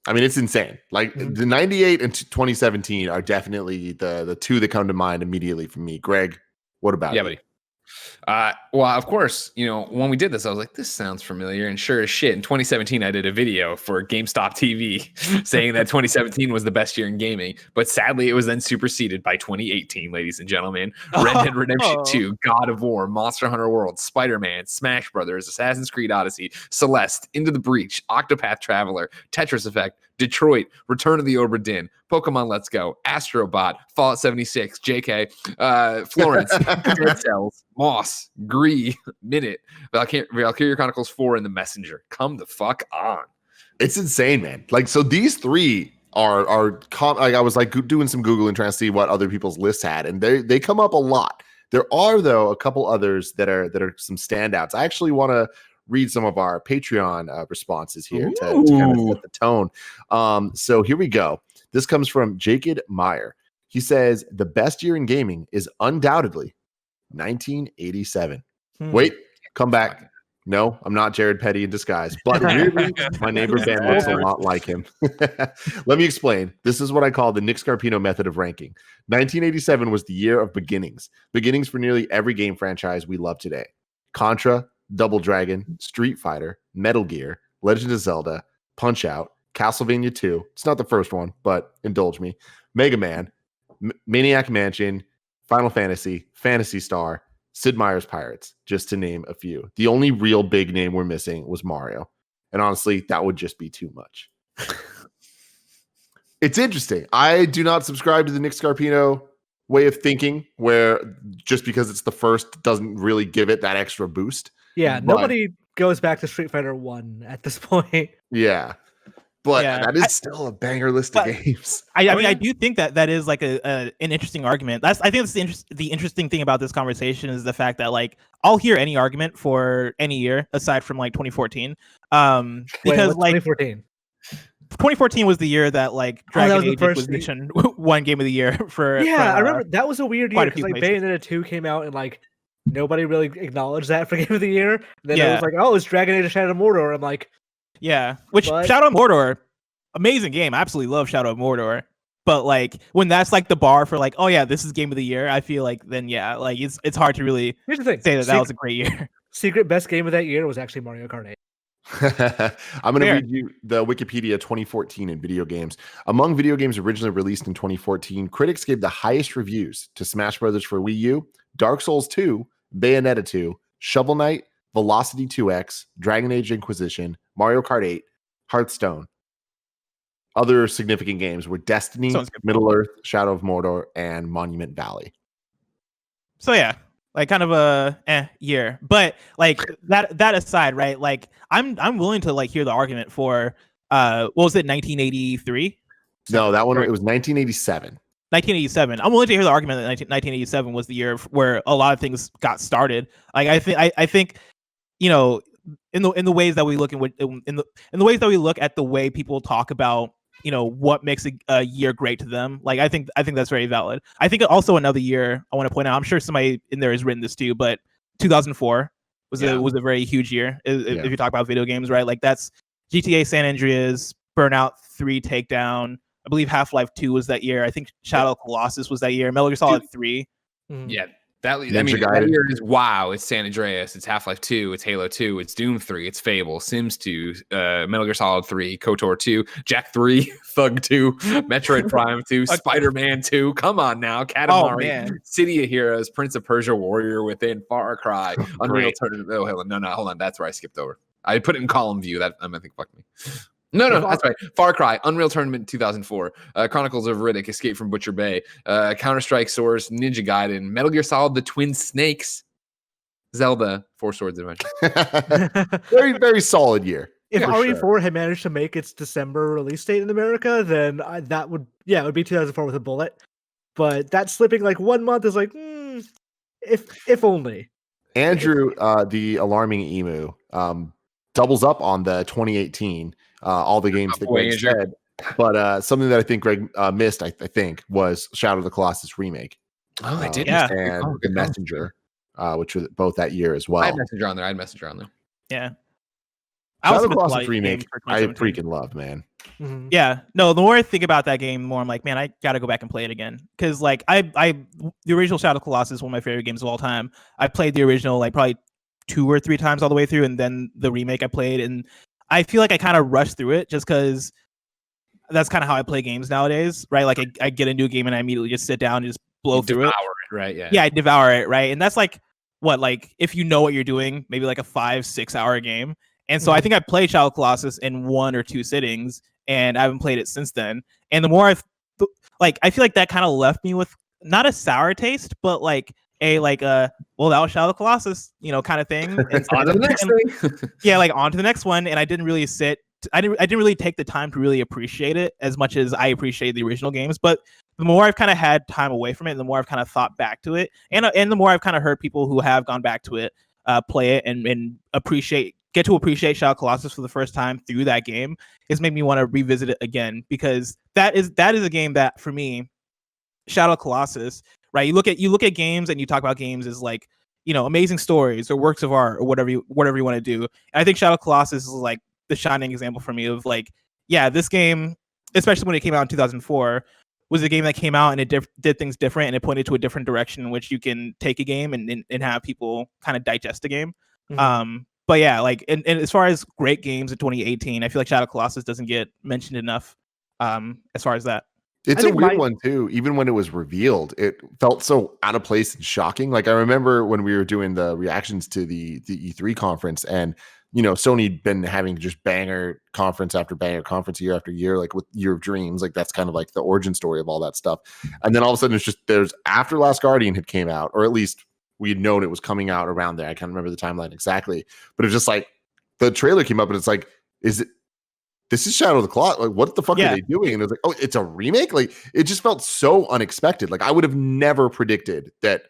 Speaker 1: I mean, it's insane. Like the 98 and 2017 are definitely the two that come to mind immediately for me. Greg, what about you?
Speaker 2: Buddy. Well, of course, when we did this, I was like, this sounds familiar. And sure as shit, in 2017, I did a video for GameStop TV saying that 2017 was the best year in gaming. But sadly, it was then superseded by 2018, ladies and gentlemen. Red Dead Redemption 2, God of War, Monster Hunter World, Spider-Man, Smash Brothers, Assassin's Creed Odyssey, Celeste, Into the Breach, Octopath Traveler, Tetris Effect, Detroit, Return of the Obra Dinn, Pokemon Let's Go, Astrobot, Fallout 76, JK, Florence, Dead Cells, Moss, Gree, Minute, Valkyria Chronicles 4, and The Messenger. Come the fuck on.
Speaker 1: It's insane, man. Like, so these three are like, I was like doing some Googling trying to see what other people's lists had, and they come up a lot. There are, though, a couple others that are some standouts. I actually want to read some of our Patreon responses here to kind of set the tone. So here we go. This comes from Jacob Meyer. He says, the best year in gaming is undoubtedly 1987. Wait, come back. No, I'm not Jared Petty in disguise, but really, my neighbor Ben looks a lot like him. Let me explain. This is what I call the Nick Scarpino method of ranking. 1987 was the year of beginnings for nearly every game franchise we love today. Contra, Double Dragon, Street Fighter, Metal Gear, Legend of Zelda, Punch-Out, Castlevania 2. It's not the first one, but indulge me. Mega Man, Maniac Mansion, Final Fantasy, Phantasy Star, Sid Meier's Pirates, just to name a few. The only real big name we're missing was Mario. And honestly, that would just be too much. It's interesting. I do not subscribe to the Nick Scarpino way of thinking, where just because it's the first doesn't really give it that extra boost.
Speaker 3: Yeah, nobody goes back to Street Fighter 1 at this point.
Speaker 1: Yeah. But that is still a banger list of games.
Speaker 4: I mean, I do think that is like an interesting argument. I think that's the interesting thing about this conversation is the fact that like I'll hear any argument for any year aside from like 2014. Because like 2014 was the year that like Dragon Age Inquisition won Game of the Year for.
Speaker 3: Yeah, I remember that was a weird year because like Bayonetta 2 came out and like nobody really acknowledged that for Game of the Year. And then it was like, oh, it's Dragon Age Shadow of Mordor. I'm like,
Speaker 4: yeah, which Shadow of Mordor, amazing game. I absolutely love Shadow of Mordor. But like when that's like the bar for like, oh yeah, this is Game of the Year, I feel like then like it's hard to really say that was a great year.
Speaker 3: Secret best game of that year was actually Mario Kart 8.
Speaker 1: I'm going to read you the Wikipedia 2014 in video games. Among video games originally released in 2014, critics gave the highest reviews to Smash Brothers for Wii U, Dark Souls 2, Bayonetta 2, Shovel Knight, Velocity 2X, Dragon Age Inquisition, Mario Kart 8, Hearthstone. Other significant games were Destiny, Middle-earth, Shadow of Mordor, and Monument Valley.
Speaker 4: So yeah, like kind of a year. But like that aside, right? Like I'm willing to like hear the argument for what was it, 1983?
Speaker 1: No, that one it was 1987.
Speaker 4: 1987. I'm willing to hear the argument that 1987 was the year where a lot of things got started. Like I think in the ways that we look in the ways that we look at the way people talk about what makes a year great to them. Like I think that's very valid. I think also another year I want to point out, I'm sure somebody in there has written this too, but 2004 was a very huge year if you talk about video games, right? Like that's GTA San Andreas, Burnout 3 Takedown. I believe Half-Life 2 was that year. I think Shadow of Colossus was that year. Metal Gear Solid 3.
Speaker 2: Yeah. That year is WoW, it's San Andreas, it's Half-Life 2, it's Halo 2, it's Doom 3, it's Fable, Sims 2, Metal Gear Solid 3, KOTOR 2, Jack 3, Thug 2, Metroid Prime 2, Spider-Man 2, come on now, Katamari, City of Heroes, Prince of Persia, Warrior Within, Far Cry, Unreal Tournament. Oh, hold on, that's where I skipped over. I put it in column view. That I think fuck me. No, that's right. Far Cry, Unreal Tournament 2004, Chronicles of Riddick, Escape from Butcher Bay, Counter-Strike Source, Ninja Gaiden, Metal Gear Solid, The Twin Snakes, Zelda, Four Swords Adventure.
Speaker 1: Very, very solid year.
Speaker 3: If RE4 had managed to make its December release date in America, then it would be 2004 with a bullet. But that slipping like 1 month is like, if only.
Speaker 1: Andrew, the alarming emu, doubles up on the 2018. All the games that Greg said, but something that I think Greg missed, I think, was Shadow of the Colossus remake.
Speaker 2: Oh, I did,
Speaker 1: and The Messenger, which was both that year as well.
Speaker 2: I had Messenger on there.
Speaker 4: Yeah,
Speaker 1: Shadow of the Colossus remake, I freaking love, man.
Speaker 3: Mhm.
Speaker 4: Yeah, no. The more I think about that game, the more I'm like, man, I gotta go back and play it again. Because like the original Shadow of the Colossus is one of my favorite games of all time. I played the original like probably 2 or 3 times all the way through, and then the remake I played, and I feel like I kind of rushed through it just because that's kind of how I play games nowadays, right? Like I get a new game and I immediately just sit down and just blow through it.
Speaker 2: Right? Yeah.
Speaker 4: Yeah, I devour it, right? And that's like what, like if you know what you're doing, maybe like a 5-6 hour game. And so I think I played Shadow of the Colossus in 1 or 2 sittings, and I haven't played it since then. And the more I feel like that kind of left me with not a sour taste, but like well, that was Shadow of the Colossus, kind of thing. And
Speaker 2: On to the next thing.
Speaker 4: Yeah, like on to the next one. And I didn't really I didn't really take the time to really appreciate it as much as I appreciate the original games. But the more I've kind of had time away from it, the more I've kind of thought back to it, and the more I've kind of heard people who have gone back to it play it and get to appreciate Shadow of the Colossus for the first time through that game, it's made me want to revisit it again, because that is a game that, for me, Shadow of the Colossus, right? You look at games and you talk about games as like, amazing stories or works of art or whatever you want to do. And I think Shadow of the Colossus is like the shining example for me of like, yeah, this game, especially when it came out in 2004, was a game that came out and it did things different, and it pointed to a different direction in which you can take a game and have people kind of digest a game.
Speaker 3: Mhm.
Speaker 4: But yeah, like, and as far as great games in 2018, I feel like Shadow of the Colossus doesn't get mentioned enough as far as that.
Speaker 1: It's a weird one too. Even when it was revealed, it felt so out of place and shocking. Like I remember when we were doing the reactions to the E3 conference, and Sony'd been having just banger conference after banger conference year after year, like with Year of Dreams. Like that's kind of like the origin story of all that stuff. And then all of a sudden, there's after Last Guardian had came out, or at least we had known it was coming out around there. I can't remember the timeline exactly, but it was just like the trailer came up and it's like, this is Shadow of the Colossus. Like, what the fuck are they doing? And it was like, oh, it's a remake? Like, it just felt so unexpected. Like, I would have never predicted that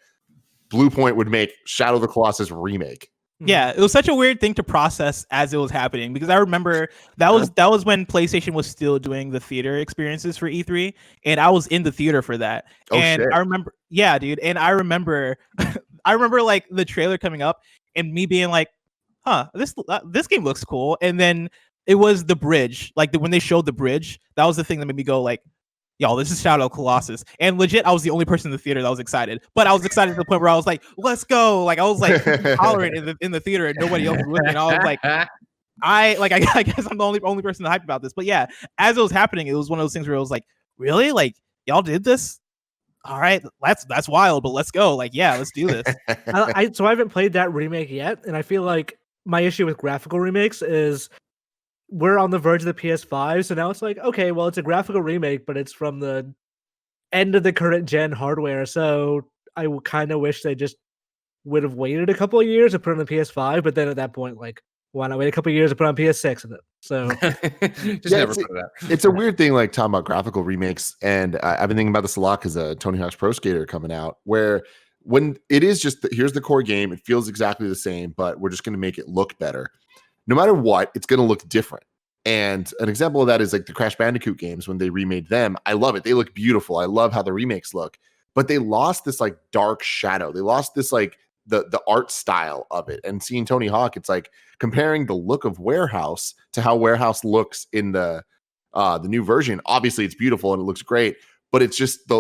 Speaker 1: Bluepoint would make Shadow of the Colossus remake.
Speaker 4: Yeah, it was such a weird thing to process as it was happening, because I remember that was when PlayStation was still doing the theater experiences for E3, and I was in the theater for that.
Speaker 1: Oh,
Speaker 4: and
Speaker 1: shit.
Speaker 4: I remember, yeah, dude, and I remember like the trailer coming up and me being like, huh, this game looks cool. And then it was the bridge, like when they showed the bridge, that was the thing that made me go like, y'all, this is Shadow of the Colossus. And legit, I was the only person in the theater that was excited. But I was excited to the point where I was like, let's go. Like, I was like hollering in the theater, and nobody else was with me. And I was like, I guess I'm the only person to hype about this. But yeah, as it was happening, it was one of those things where it was like, really? Like, y'all did this? All right, that's wild, but let's go. Like, yeah, let's do this.
Speaker 3: So I haven't played that remake yet, and I feel like my issue with graphical remakes is we're on the verge of the PS5, so now it's like, okay, well, it's a graphical remake, but it's from the end of the current gen hardware, so I kind of wish they just would have waited a couple of years to put it on the PS5, but then at that point, like, why not wait a couple of years to put it on PS6 of it? So
Speaker 1: it's a weird thing, like talking about graphical remakes, and I've been thinking about this a lot because Tony Hawk's Pro Skater coming out, where when it is just here's the core game, it feels exactly the same, but we're just going to make it look better. No matter what, it's going to look different. And an example of that is like the Crash Bandicoot games. When they remade them, I love it. They look beautiful. I love how the remakes look, but they lost this like dark shadow. They lost this like the art style of it. And seeing Tony Hawk, it's like comparing the look of Warehouse to how Warehouse looks in the new version. Obviously, it's beautiful and it looks great, but it's just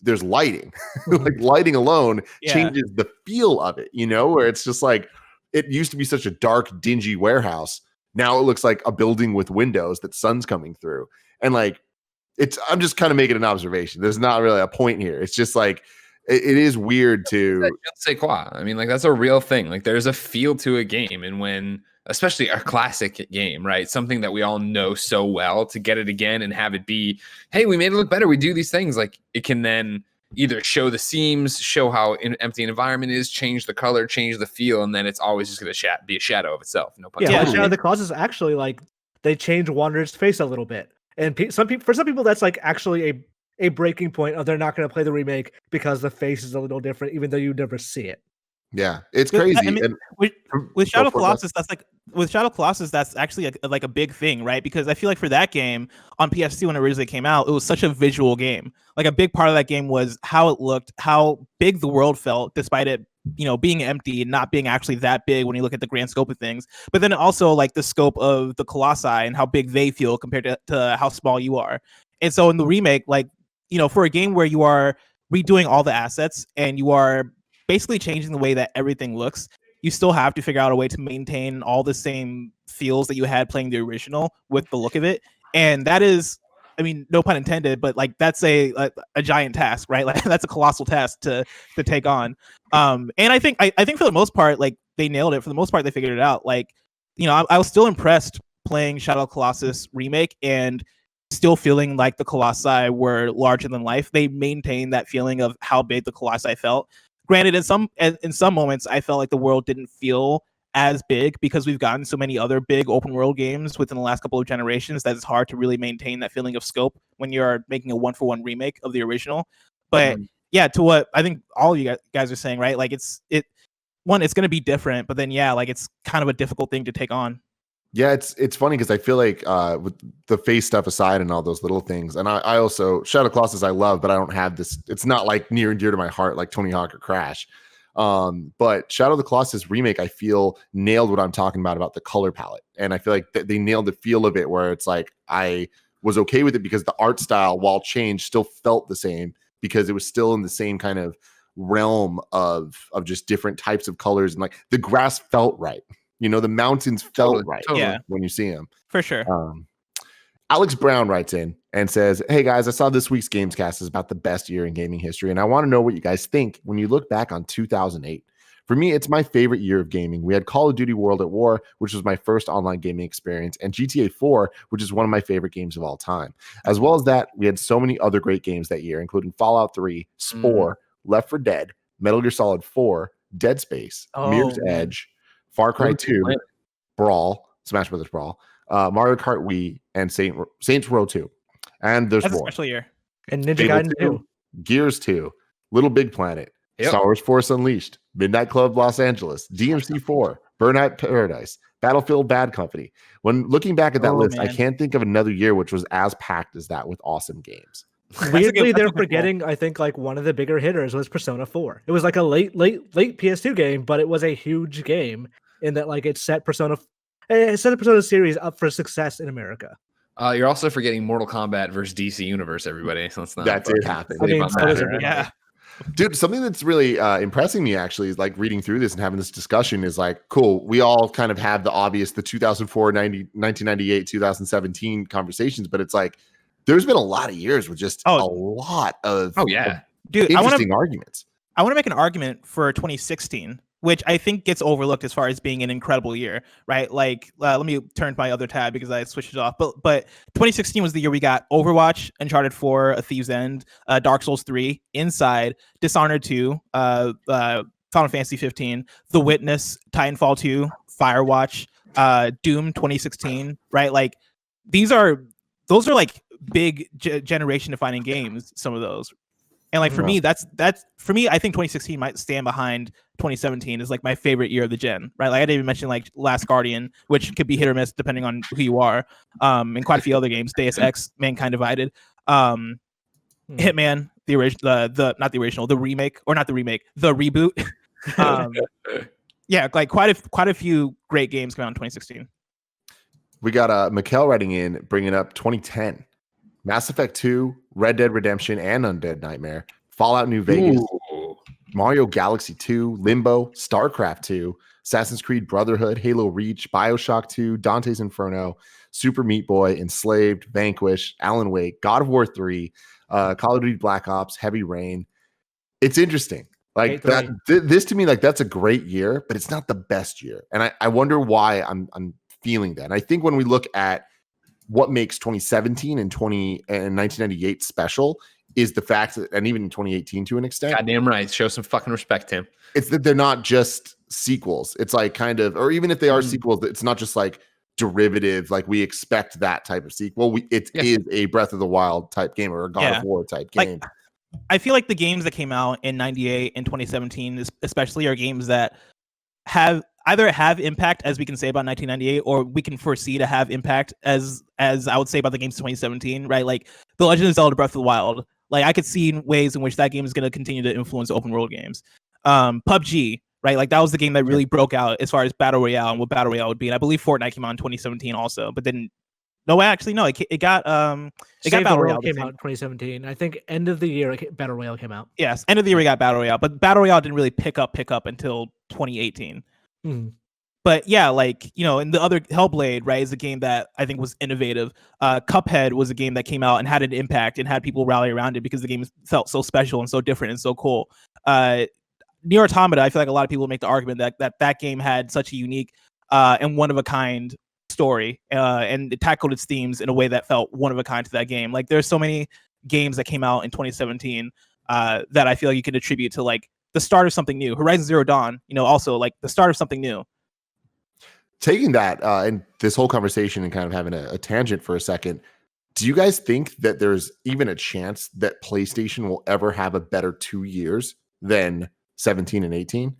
Speaker 1: there's lighting. Like lighting alone changes the feel of it, where it's just like, it used to be such a dark, dingy warehouse. Now it looks like a building with windows that sun's coming through. And like, I'm just kind of making an observation. There's not really a point here. It's just like, it is weird to
Speaker 2: say quoi. I mean, like, that's a real thing. Like, there's a feel to a game. And when, especially a classic game, right? Something that we all know so well, to get it again and have it be, hey, we made it look better. We do these things. Like, it can then either show the seams, show how empty an environment is, change the color, change the feel, and then it's always just going to be a shadow of itself. No pun intended.
Speaker 3: Shadow of the Colossus actually, like, they change Wanderer's face a little bit, and for some people that's like actually a breaking point of they're not going to play the remake because the face is a little different, even though you never see it.
Speaker 1: Yeah, it's crazy.
Speaker 4: I mean,
Speaker 1: and
Speaker 4: with Shadow of Colossus, that's actually a big thing, right? Because I feel like for that game on PS2 when it originally came out, it was such a visual game. Like, a big part of that game was how it looked, how big the world felt, despite it being empty and not being actually that big when you look at the grand scope of things. But then also like the scope of the Colossi and how big they feel compared to how small you are. And so in the remake, like, for a game where you are redoing all the assets and you are basically changing the way that everything looks, you still have to figure out a way to maintain all the same feels that you had playing the original with the look of it. And that is, I mean, no pun intended, but like that's a giant task, right? Like that's a colossal task to take on. And I think for the most part, like they nailed it. For the most part, they figured it out. Like, I was still impressed playing Shadow of the Colossus remake and still feeling like the Colossi were larger than life. They maintained that feeling of how big the Colossi felt. Granted, in some moments, I felt like the world didn't feel as big because we've gotten so many other big open world games within the last couple of generations that it's hard to really maintain that feeling of scope when you're making a 1-for-1 remake of the original. But yeah, to what I think all of you guys are saying, right? Like it's going to be different, but then like it's kind of a difficult thing to take on.
Speaker 1: Yeah, it's funny because I feel like with the face stuff aside and all those little things, and I also Shadow of the Colossus I love, but I don't have this. It's not like near and dear to my heart like Tony Hawk or Crash. But Shadow of the Colossus remake, I feel nailed what I'm talking about the color palette, and I feel like they nailed the feel of it, where it's like I was okay with it because the art style, while changed, still felt the same because it was still in the same kind of realm of just different types of colors, and like the grass felt right. The mountains felt right when you see them.
Speaker 4: For sure.
Speaker 1: Alex Brown writes in and says, hey guys, I saw this week's Gamescast is about the best year in gaming history, and I want to know what you guys think when you look back on 2008. For me, it's my favorite year of gaming. We had Call of Duty World at War, which was my first online gaming experience, and GTA 4, which is one of my favorite games of all time. As well as that, we had so many other great games that year, including Fallout 3, Spore, Left 4 Dead, Metal Gear Solid 4, Dead Space, Mirror's Edge, Far Cry 2, Brawl, Smash Brothers Brawl, Mario Kart Wii, and Saints Row 2. And there's
Speaker 4: That's
Speaker 1: more.
Speaker 4: a special year.
Speaker 3: And Ninja Gaiden 2.
Speaker 1: Gears 2, Little Big Planet, Star Wars Force Unleashed, Midnight Club Los Angeles, DMC 4, Burnout Paradise, Battlefield Bad Company. When looking back at that list, I can't think of another year which was as packed as that with awesome games.
Speaker 3: Weirdly, they're forgetting, I think, like one of the bigger hitters was Persona 4. It was like a late PS2 game, but it was a huge game in that like it set the Persona series up for success in America.
Speaker 2: You're also forgetting Mortal Kombat versus DC Universe, everybody. So it's not
Speaker 1: that did happen.
Speaker 3: Yeah.
Speaker 1: Dude, something that's really impressing me actually is like reading through this and having this discussion is like, cool. We all kind of have the obvious, the 2004, 1998, 2017 conversations, but it's like, there's been a lot of years with just a lot of
Speaker 4: dude,
Speaker 1: interesting arguments.
Speaker 4: I want to make an argument for 2016, which I think gets overlooked as far as being an incredible year, right? Like, let me turn to my other tab because I switched it off. But 2016 was the year we got Overwatch, Uncharted 4, A Thief's End, Dark Souls 3, Inside, Dishonored 2, Final Fantasy 15, The Witness, Titanfall 2, Firewatch, Doom 2016, right? Like, those are like big generation defining games, some of those. And like for me, that's for me, I think 2016 might stand behind 2017 is like my favorite year of the gen, right? Like I didn't even mention like Last Guardian, which could be hit or miss depending on who you are. And quite a few other games, Deus Ex, Mankind Divided, Hitman, the reboot. Yeah, like quite a few great games came out in 2016.
Speaker 1: We got Mikkel writing in, bringing up 2010. Mass Effect 2, Red Dead Redemption, and Undead Nightmare, Fallout New Vegas, Mario Galaxy 2, Limbo, StarCraft 2, Assassin's Creed Brotherhood, Halo Reach, BioShock 2, Dante's Inferno, Super Meat Boy, Enslaved, Vanquish, Alan Wake, God of War 3, Call of Duty Black Ops, Heavy Rain. It's interesting. Like that, this to me, like that's a great year, but it's not the best year. And I wonder why I'm feeling that. And I think when we look at what makes 2017 and 1998 special is the fact that, and even 2018 to an extent.
Speaker 2: Goddamn right. Show some fucking respect, Tim.
Speaker 1: It's that they're not just sequels. It's like kind of, or even if they are sequels, it's not just like derivative. Like we expect that type of sequel. It is a Breath of the Wild type game or a God of War type game.
Speaker 4: Like, I feel like the games that came out in 98 and 2017 especially are games that either have impact, as we can say about 1998, or we can foresee to have impact as I would say about the games of 2017, right? Like The Legend of Zelda Breath of the Wild. Like I could see ways in which that game is going to continue to influence open world games. PUBG, right? Like that was the game that really broke out as far as battle royale and what battle royale would be. And I believe Fortnite came out in 2017 also, but then it got battle royale
Speaker 3: came out in 2017. I think end of the year battle royale came out.
Speaker 4: Yes, end of the year we got battle royale, but battle royale didn't really pick up until 2018. But yeah, like, you know, and the other Hellblade, right, is a game that I think was innovative. Cuphead was a game that came out and had an impact and had people rally around it because the game felt so special and so different and so cool. Nier Automata, I feel like a lot of people make the argument that game had such a unique and one-of-a-kind story, and it tackled its themes in a way that felt one-of-a-kind to that game. Like, there's so many games that came out in 2017 that I feel like you can attribute to, like, the start of something new. Horizon Zero Dawn, you know, also, like, the start of something new.
Speaker 1: Taking that and this whole conversation and kind of having a tangent for a second, do you guys think that there's even a chance that PlayStation will ever have a better 2 years than 17 and 18?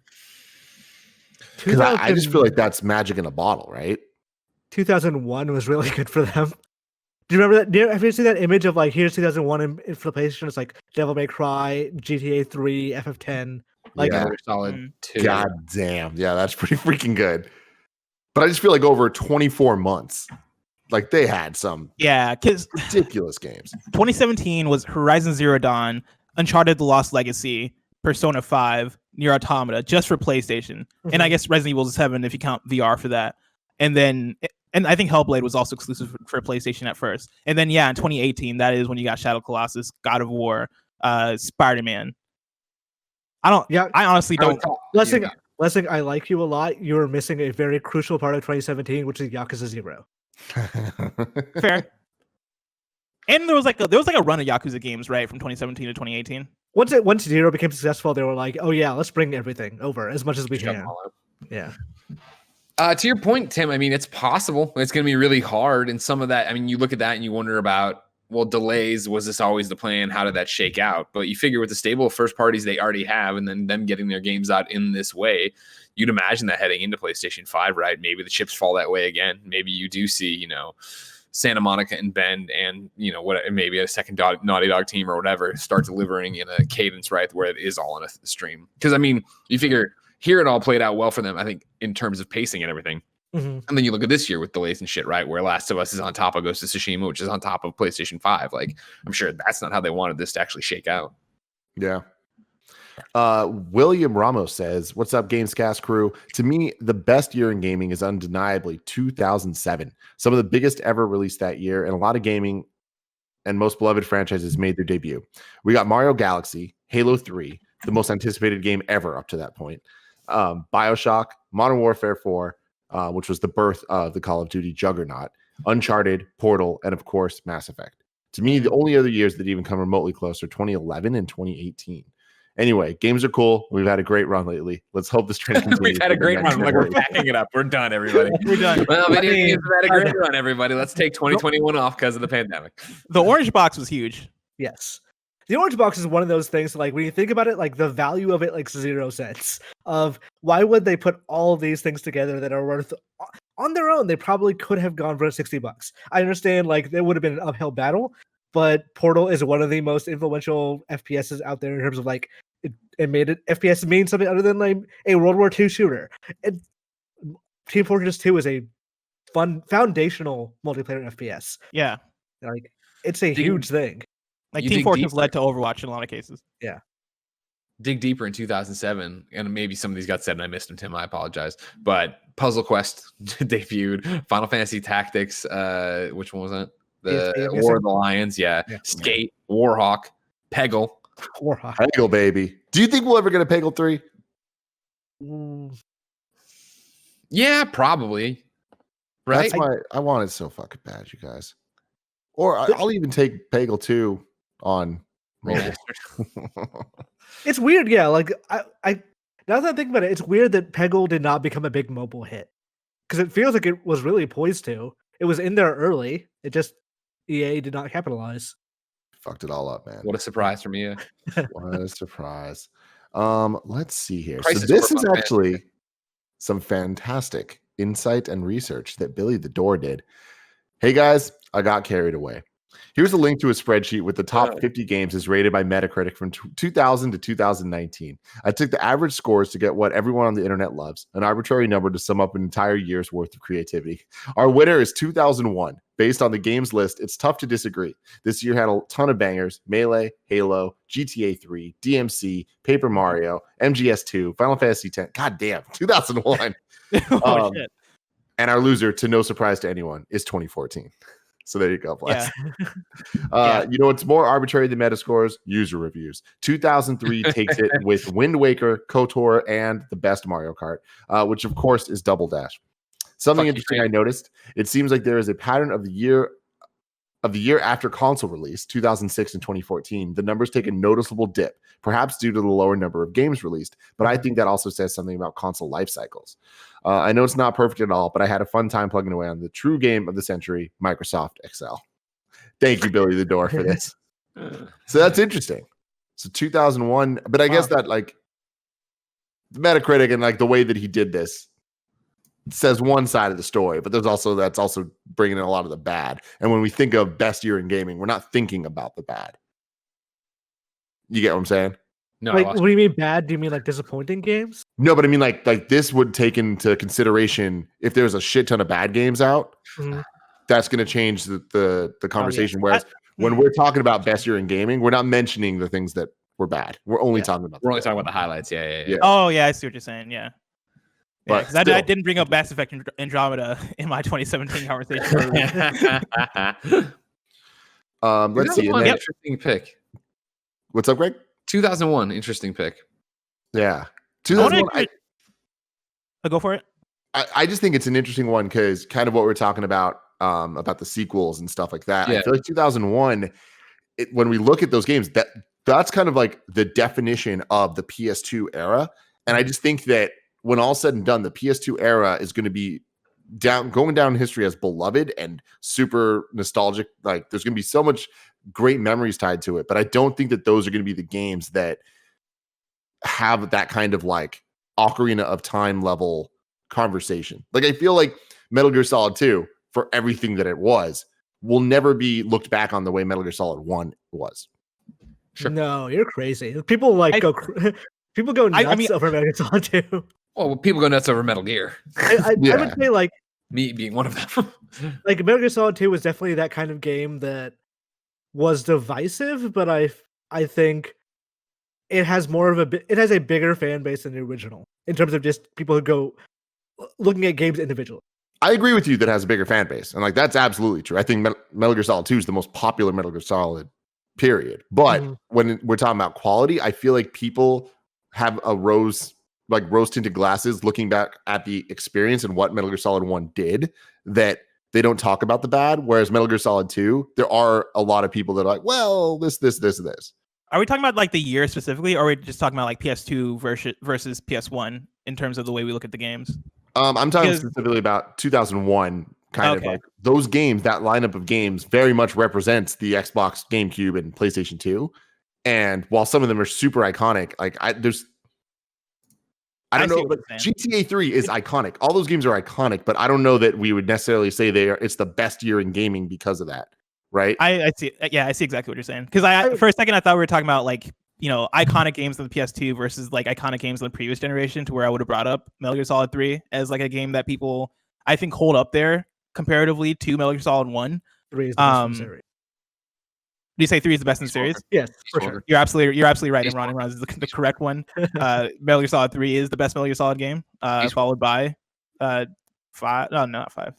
Speaker 1: Because I just feel like that's magic in a bottle, right?
Speaker 3: 2001 was really good for them. Do you remember that? Have you seen that image of like, here's 2001 for the PlayStation? It's like Devil May Cry, GTA 3, FF10. Like,
Speaker 2: Metal Gear Solid 2.
Speaker 1: God damn. Yeah, that's pretty freaking good. But I just feel like over 24 months, like they had some
Speaker 4: because
Speaker 1: ridiculous games.
Speaker 4: 2017 was Horizon Zero Dawn, Uncharted: The Lost Legacy, Persona 5, Nier Automata, just for PlayStation. And I guess Resident Evil 7 if you count VR for that. And I think Hellblade was also exclusive for PlayStation at first. And then, in 2018, that is when you got Shadow Colossus, God of War, Spider-Man. I honestly don't.
Speaker 3: Lessing, I like you a lot. You were missing a very crucial part of 2017, which is Yakuza 0.
Speaker 4: Fair. And there was like a run of Yakuza games, right, from 2017 to 2018.
Speaker 3: Once 0 became successful, they were like, oh yeah, let's bring everything over as much as we can. Yeah.
Speaker 2: To your point, Tim, I mean, it's possible. It's going to be really hard. And some of that, I mean, you look at that and you wonder about, well, delays, was this always the plan? How did that shake out? But you figure with the stable of first parties they already have, and then them getting their games out in this way, you'd imagine that heading into PlayStation 5, right? Maybe the chips fall that way again. Maybe you do see, you know, Santa Monica and Bend and, you know, what, maybe a second Naughty Dog team or whatever start delivering in a cadence, right, where it is all on a stream. Because, I mean, you figure here it all played out well for them, I think, in terms of pacing and everything. And then you look at this year with delays and shit, right? Where Last of Us is on top of Ghost of Tsushima, which is on top of PlayStation 5. Like, I'm sure that's not how they wanted this to actually shake out.
Speaker 1: Yeah. William Ramos says, what's up, Gamescast crew? To me, the best year in gaming is undeniably 2007. Some of the biggest ever released that year, and a lot of gaming and most beloved franchises made their debut. We got Mario Galaxy, Halo 3, the most anticipated game ever up to that point, BioShock, Modern Warfare 4, which was the birth of the Call of Duty juggernaut, Uncharted, Portal, and of course, Mass Effect. To me, the only other years that even come remotely close are 2011 and 2018. Anyway, games are cool. We've had a great run lately. Let's hope this trend continues.
Speaker 2: We've had a great run. Like, we're packing it up. We're done, everybody. We're done. Well, video games have had a great run, everybody. Let's take 2021 off because of the pandemic.
Speaker 4: The orange box was huge.
Speaker 3: Yes. The orange box is one of those things, like, when you think about it, like, the value of it, like, 0 cents. Of why would they put all these things together that are worth, on their own, they probably could have gone for $60. I understand, like, there would have been an uphill battle, but Portal is one of the most influential FPSs out there in terms of, like, it made it FPS mean something other than, like, a World War II shooter. Team Fortress 2 is a fun, foundational multiplayer FPS.
Speaker 4: Yeah.
Speaker 3: Like, it's a huge thing.
Speaker 4: Like, Team Fortress led to Overwatch in a lot of cases.
Speaker 3: Yeah.
Speaker 2: Dig deeper in 2007, and maybe some of these got said and I missed them, Tim. I apologize. But Puzzle Quest debuted, Final Fantasy Tactics, which one was that? The War of the Lions, yeah. Skate, Warhawk, Peggle.
Speaker 1: Peggle, baby. Do you think we'll ever get a Peggle 3?
Speaker 2: Yeah, probably. Right?
Speaker 1: That's why I want it so fucking bad, you guys. Or I'll even take Peggle 2 on mobile.
Speaker 3: It's weird, yeah. Like, I now that I think about it, it's weird that Peggle did not become a big mobile hit. Because it feels like it was really poised to. It was in there early. It just, EA did not capitalize.
Speaker 1: Fucked it all up, man.
Speaker 2: What a surprise for me.
Speaker 1: What a surprise. Let's see here. So this is actually some fantastic insight and research that Billy the Door did. Hey guys, I got carried away. Here's a link to a spreadsheet with the top 50 games as rated by Metacritic from 2000 to 2019. I took the average scores to get what everyone on the internet loves, an arbitrary number to sum up an entire year's worth of creativity. Our winner is 2001. Based on the games list, it's tough to disagree. This year had a ton of bangers: Melee, Halo, GTA 3, DMC, Paper Mario, MGS2, Final Fantasy X. God damn, 2001.
Speaker 4: Shit.
Speaker 1: And our loser, to no surprise to anyone, is 2014. So there you go, Bless.
Speaker 4: Yeah.
Speaker 1: You know what's more arbitrary than Metascores? User reviews. 2003 takes it with Wind Waker, KOTOR, and the best Mario Kart, which of course is Double Dash. Something interesting I noticed, it seems like there is a pattern of the year after console release, 2006 and 2014, the numbers take a noticeable dip, perhaps due to the lower number of games released, but I think that also says something about console life cycles. I know it's not perfect at all, but I had a fun time plugging away on the true game of the century, Microsoft Excel. Thank you, Billy the Door, for this. So that's interesting. So 2001, but I guess that like the Metacritic and like the way that he did this says one side of the story, but that's also bringing in a lot of the bad. And when we think of best year in gaming, we're not thinking about the bad. You get what I'm saying?
Speaker 2: No,
Speaker 3: Like, what do you mean bad? Do you mean like disappointing games?
Speaker 1: No, but I mean like this would take into consideration if there's a shit ton of bad games out, that's going to change the conversation. Whereas when we're talking about best year in gaming, we're not mentioning the things that were bad. We're only talking about
Speaker 2: talking about the highlights. Yeah.
Speaker 4: Oh yeah, I see what you're saying. Yeah.
Speaker 1: But
Speaker 4: I didn't bring up Mass Effect Andromeda in my 2017 conversation.
Speaker 1: Let's see.
Speaker 2: Interesting pick.
Speaker 1: What's up, Greg?
Speaker 2: 2001, interesting pick.
Speaker 1: Yeah. 2001.
Speaker 4: Go for it.
Speaker 1: I just think it's an interesting one because kind of what we're talking about the sequels and stuff like that.
Speaker 2: Yeah.
Speaker 1: I feel like 2001, when we look at those games, that's kind of like the definition of the PS2 era. And I just think that when all said and done, the PS2 era is going to be going down in history as beloved and super nostalgic. Like there's going to be so much great memories tied to it, but I don't think that those are going to be the games that have that kind of like Ocarina of Time level conversation. Like I feel like Metal Gear Solid 2, for everything that it was, will never be looked back on the way Metal Gear Solid 1 was.
Speaker 3: Sure. No, you're crazy. People go nuts over Metal Gear Solid 2.
Speaker 2: Well, people go nuts over Metal Gear.
Speaker 3: I would say like
Speaker 2: me being one of them.
Speaker 3: Like Metal Gear Solid 2 was definitely that kind of game that was divisive, but I think it has it has a bigger fan base than the original in terms of just people who go looking at games individually.
Speaker 1: I agree with you that it has a bigger fan base, and like that's absolutely true. I think Metal Gear Solid 2 is the most popular Metal Gear Solid, period. But when we're talking about quality, I feel like people have a rose tinted glasses looking back at the experience and what Metal Gear Solid 1 did, that they don't talk about the bad. Whereas Metal Gear Solid 2, there are a lot of people that are like, well, this.
Speaker 4: Are we talking about like the year specifically, or are we just talking about like PS2 versus PS1 in terms of the way we look at the games?
Speaker 1: I'm talking specifically about 2001, kind of like those games, that lineup of games very much represents the Xbox, GameCube, and PlayStation 2. And while some of them are super iconic, like I don't know, but GTA 3 is iconic. All those games are iconic, but I don't know that we would necessarily say it's the best year in gaming because of that, right?
Speaker 4: I see. Yeah, I see exactly what you're saying. Because for a second I thought we were talking about like, you know, iconic games on the PS2 versus like iconic games on the previous generation, to where I would have brought up Metal Gear Solid 3 as like a game that people I think hold up there comparatively to Metal Gear Solid 1.
Speaker 3: 3 is the best in the series.
Speaker 4: Do you say 3 is the best in the series?
Speaker 3: Yes, for sure.
Speaker 4: You're absolutely right. Imran is the correct one. Metal Gear Solid 3 is the best Metal Gear Solid game, followed by 5. No, not 5.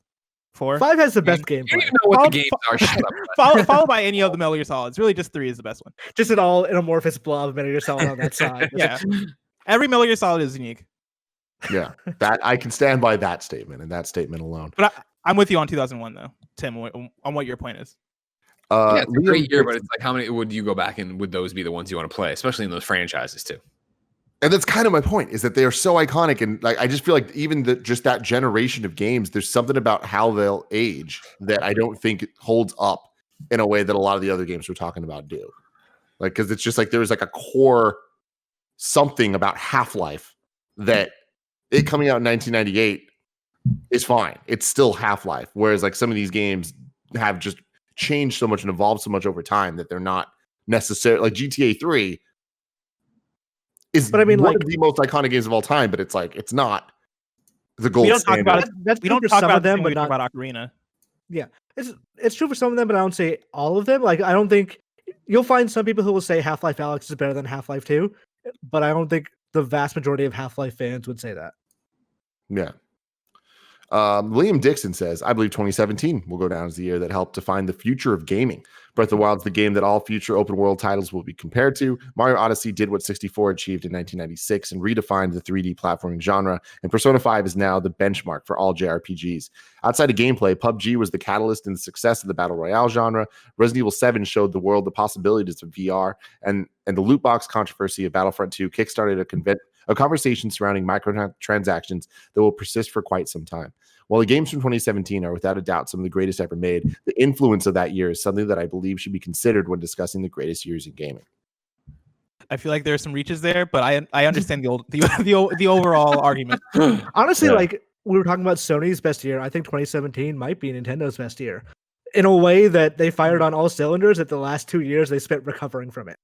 Speaker 4: 4.
Speaker 3: 5 has the best gameplay.
Speaker 2: You don't even know what the games are. Shut up.
Speaker 4: Followed by any of the Metal Gear Solids. Really, just 3 is the best one.
Speaker 3: Just an all amorphous blob of Metal Gear Solid on that side.
Speaker 4: Yeah, every Metal Gear Solid is unique.
Speaker 1: Yeah, that I can stand by that statement and that statement alone.
Speaker 4: But I'm with you on 2001 though, Tim, on what your point is.
Speaker 2: Yeah, it's a great year, but it's like, how many would you go back and would those be the ones you want to play, especially in those franchises too?
Speaker 1: And that's kind of my point, is that they are so iconic, and like I just feel like even just that generation of games, there's something about how they'll age that I don't think it holds up in a way that a lot of the other games we're talking about do. Like, because it's just like there's like a core something about Half-Life that it coming out in 1998 is fine. It's still Half-Life, whereas like some of these games have just changed so much and evolved so much over time that they're not necessarily like GTA 3 is one of the most iconic games of all time, but it's like it's not the gold standard.
Speaker 3: We don't talk about them, but not
Speaker 4: about Ocarina.
Speaker 3: Yeah, it's true for some of them, but I don't say all of them. Like I don't think you'll find some people who will say Half-Life Alyx is better than Half-Life 2, but I don't think the vast majority of Half-Life fans would say that.
Speaker 1: Yeah. William Dixon says, I believe 2017 will go down as the year that helped define the future of gaming. Breath of the Wild is the game that all future open world titles will be compared to. Mario Odyssey did what 64 achieved in 1996 and redefined the 3D platforming genre, and Persona 5 is now the benchmark for all JRPGs. Outside of gameplay, PUBG was the catalyst in the success of the Battle Royale genre. Resident Evil 7 showed the world the possibilities of VR, and the loot box controversy of Battlefront 2 kickstarted a conversation surrounding microtransactions that will persist for quite some time. While the games from 2017 are without a doubt some of the greatest ever made, the influence of that year is something that I believe should be considered when discussing the greatest years in gaming.
Speaker 4: I feel like there are some reaches there, but I understand the overall argument.
Speaker 3: Honestly, like we were talking about Sony's best year, I think 2017 might be Nintendo's best year. In a way that they fired on all cylinders that the last 2 years they spent recovering from it.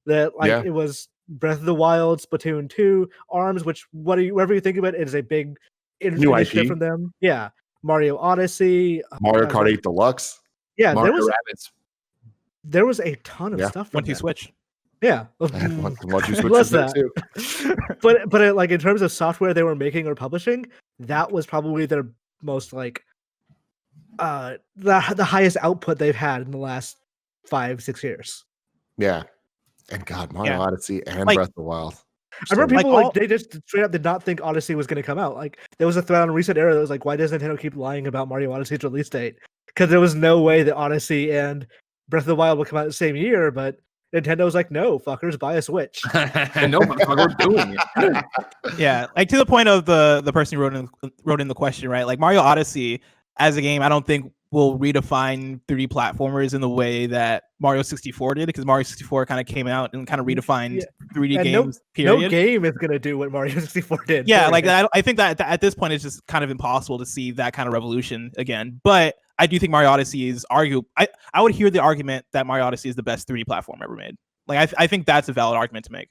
Speaker 3: That it was Breath of the Wild, Splatoon 2, ARMS, which whatever you think of it, it is a big
Speaker 1: new IP
Speaker 3: from them. Yeah. Mario Odyssey,
Speaker 1: Mario Kart 8 Deluxe.
Speaker 3: Yeah,
Speaker 2: Mario Rabbids.
Speaker 3: There was a ton of stuff.
Speaker 4: Once you switch.
Speaker 3: Yeah.
Speaker 1: Once you switch
Speaker 3: too. but like in terms of software they were making or publishing, that was probably their most like the highest output they've had in the last 5-6 years.
Speaker 1: Yeah. And God, Mario Odyssey and Breath of the Wild.
Speaker 3: I remember people they just straight up did not think Odyssey was going to come out. Like there was a thread on a recent era that was like, why does Nintendo keep lying about Mario Odyssey's release date? Because there was no way that Odyssey and Breath of the Wild would come out the same year, but Nintendo was like, no, fuckers, buy a Switch.
Speaker 2: No, we're doing it.
Speaker 4: Yeah, like to the point of the person who wrote in the question, right? Like Mario Odyssey as a game, I don't think will redefine 3D platformers in the way that Mario 64 did, because Mario 64 kind of came out and kind of redefined 3D
Speaker 3: and
Speaker 4: games.
Speaker 3: No game is going to do what Mario 64 did.
Speaker 4: Yeah, like I think that at this point it's just kind of impossible to see that kind of revolution again. But I do think Mario Odyssey is arguable. I would hear the argument that Mario Odyssey is the best 3D platform ever made. Like I think that's a valid argument to make.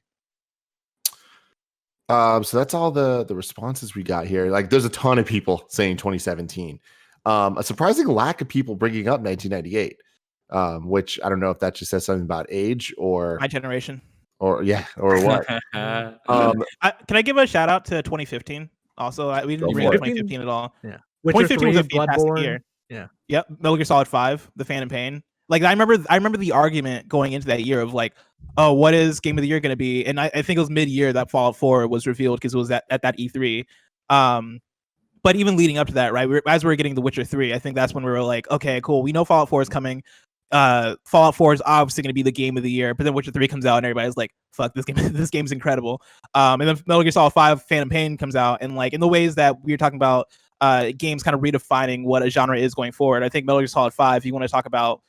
Speaker 1: So that's all the responses we got here. Like there's a ton of people saying 2017. A surprising lack of people bringing up 1998, which I don't know if that just says something about age or
Speaker 4: my generation,
Speaker 1: or what.
Speaker 4: Can I give a shout out to 2015? Also, we didn't bring up 2015 at all.
Speaker 3: Yeah,
Speaker 4: 2015 was a fantastic year.
Speaker 3: Yeah.
Speaker 4: Yep. Metal Gear Solid 5, The Phantom Pain. Like I remember the argument going into that year of like, oh, what is Game of the Year going to be? And I think it was mid-year that Fallout 4 was revealed because it was at that E3. But even leading up to that, right, as we were getting The Witcher 3, I think that's when we were like, okay, cool. We know Fallout 4 is coming. Fallout 4 is obviously going to be the game of the year. But then Witcher 3 comes out and everybody's like, fuck, this game's incredible. And then Metal Gear Solid 5, Phantom Pain comes out. And like in the ways that we were talking about games kind of redefining what a genre is going forward, I think Metal Gear Solid 5, if you want to talk about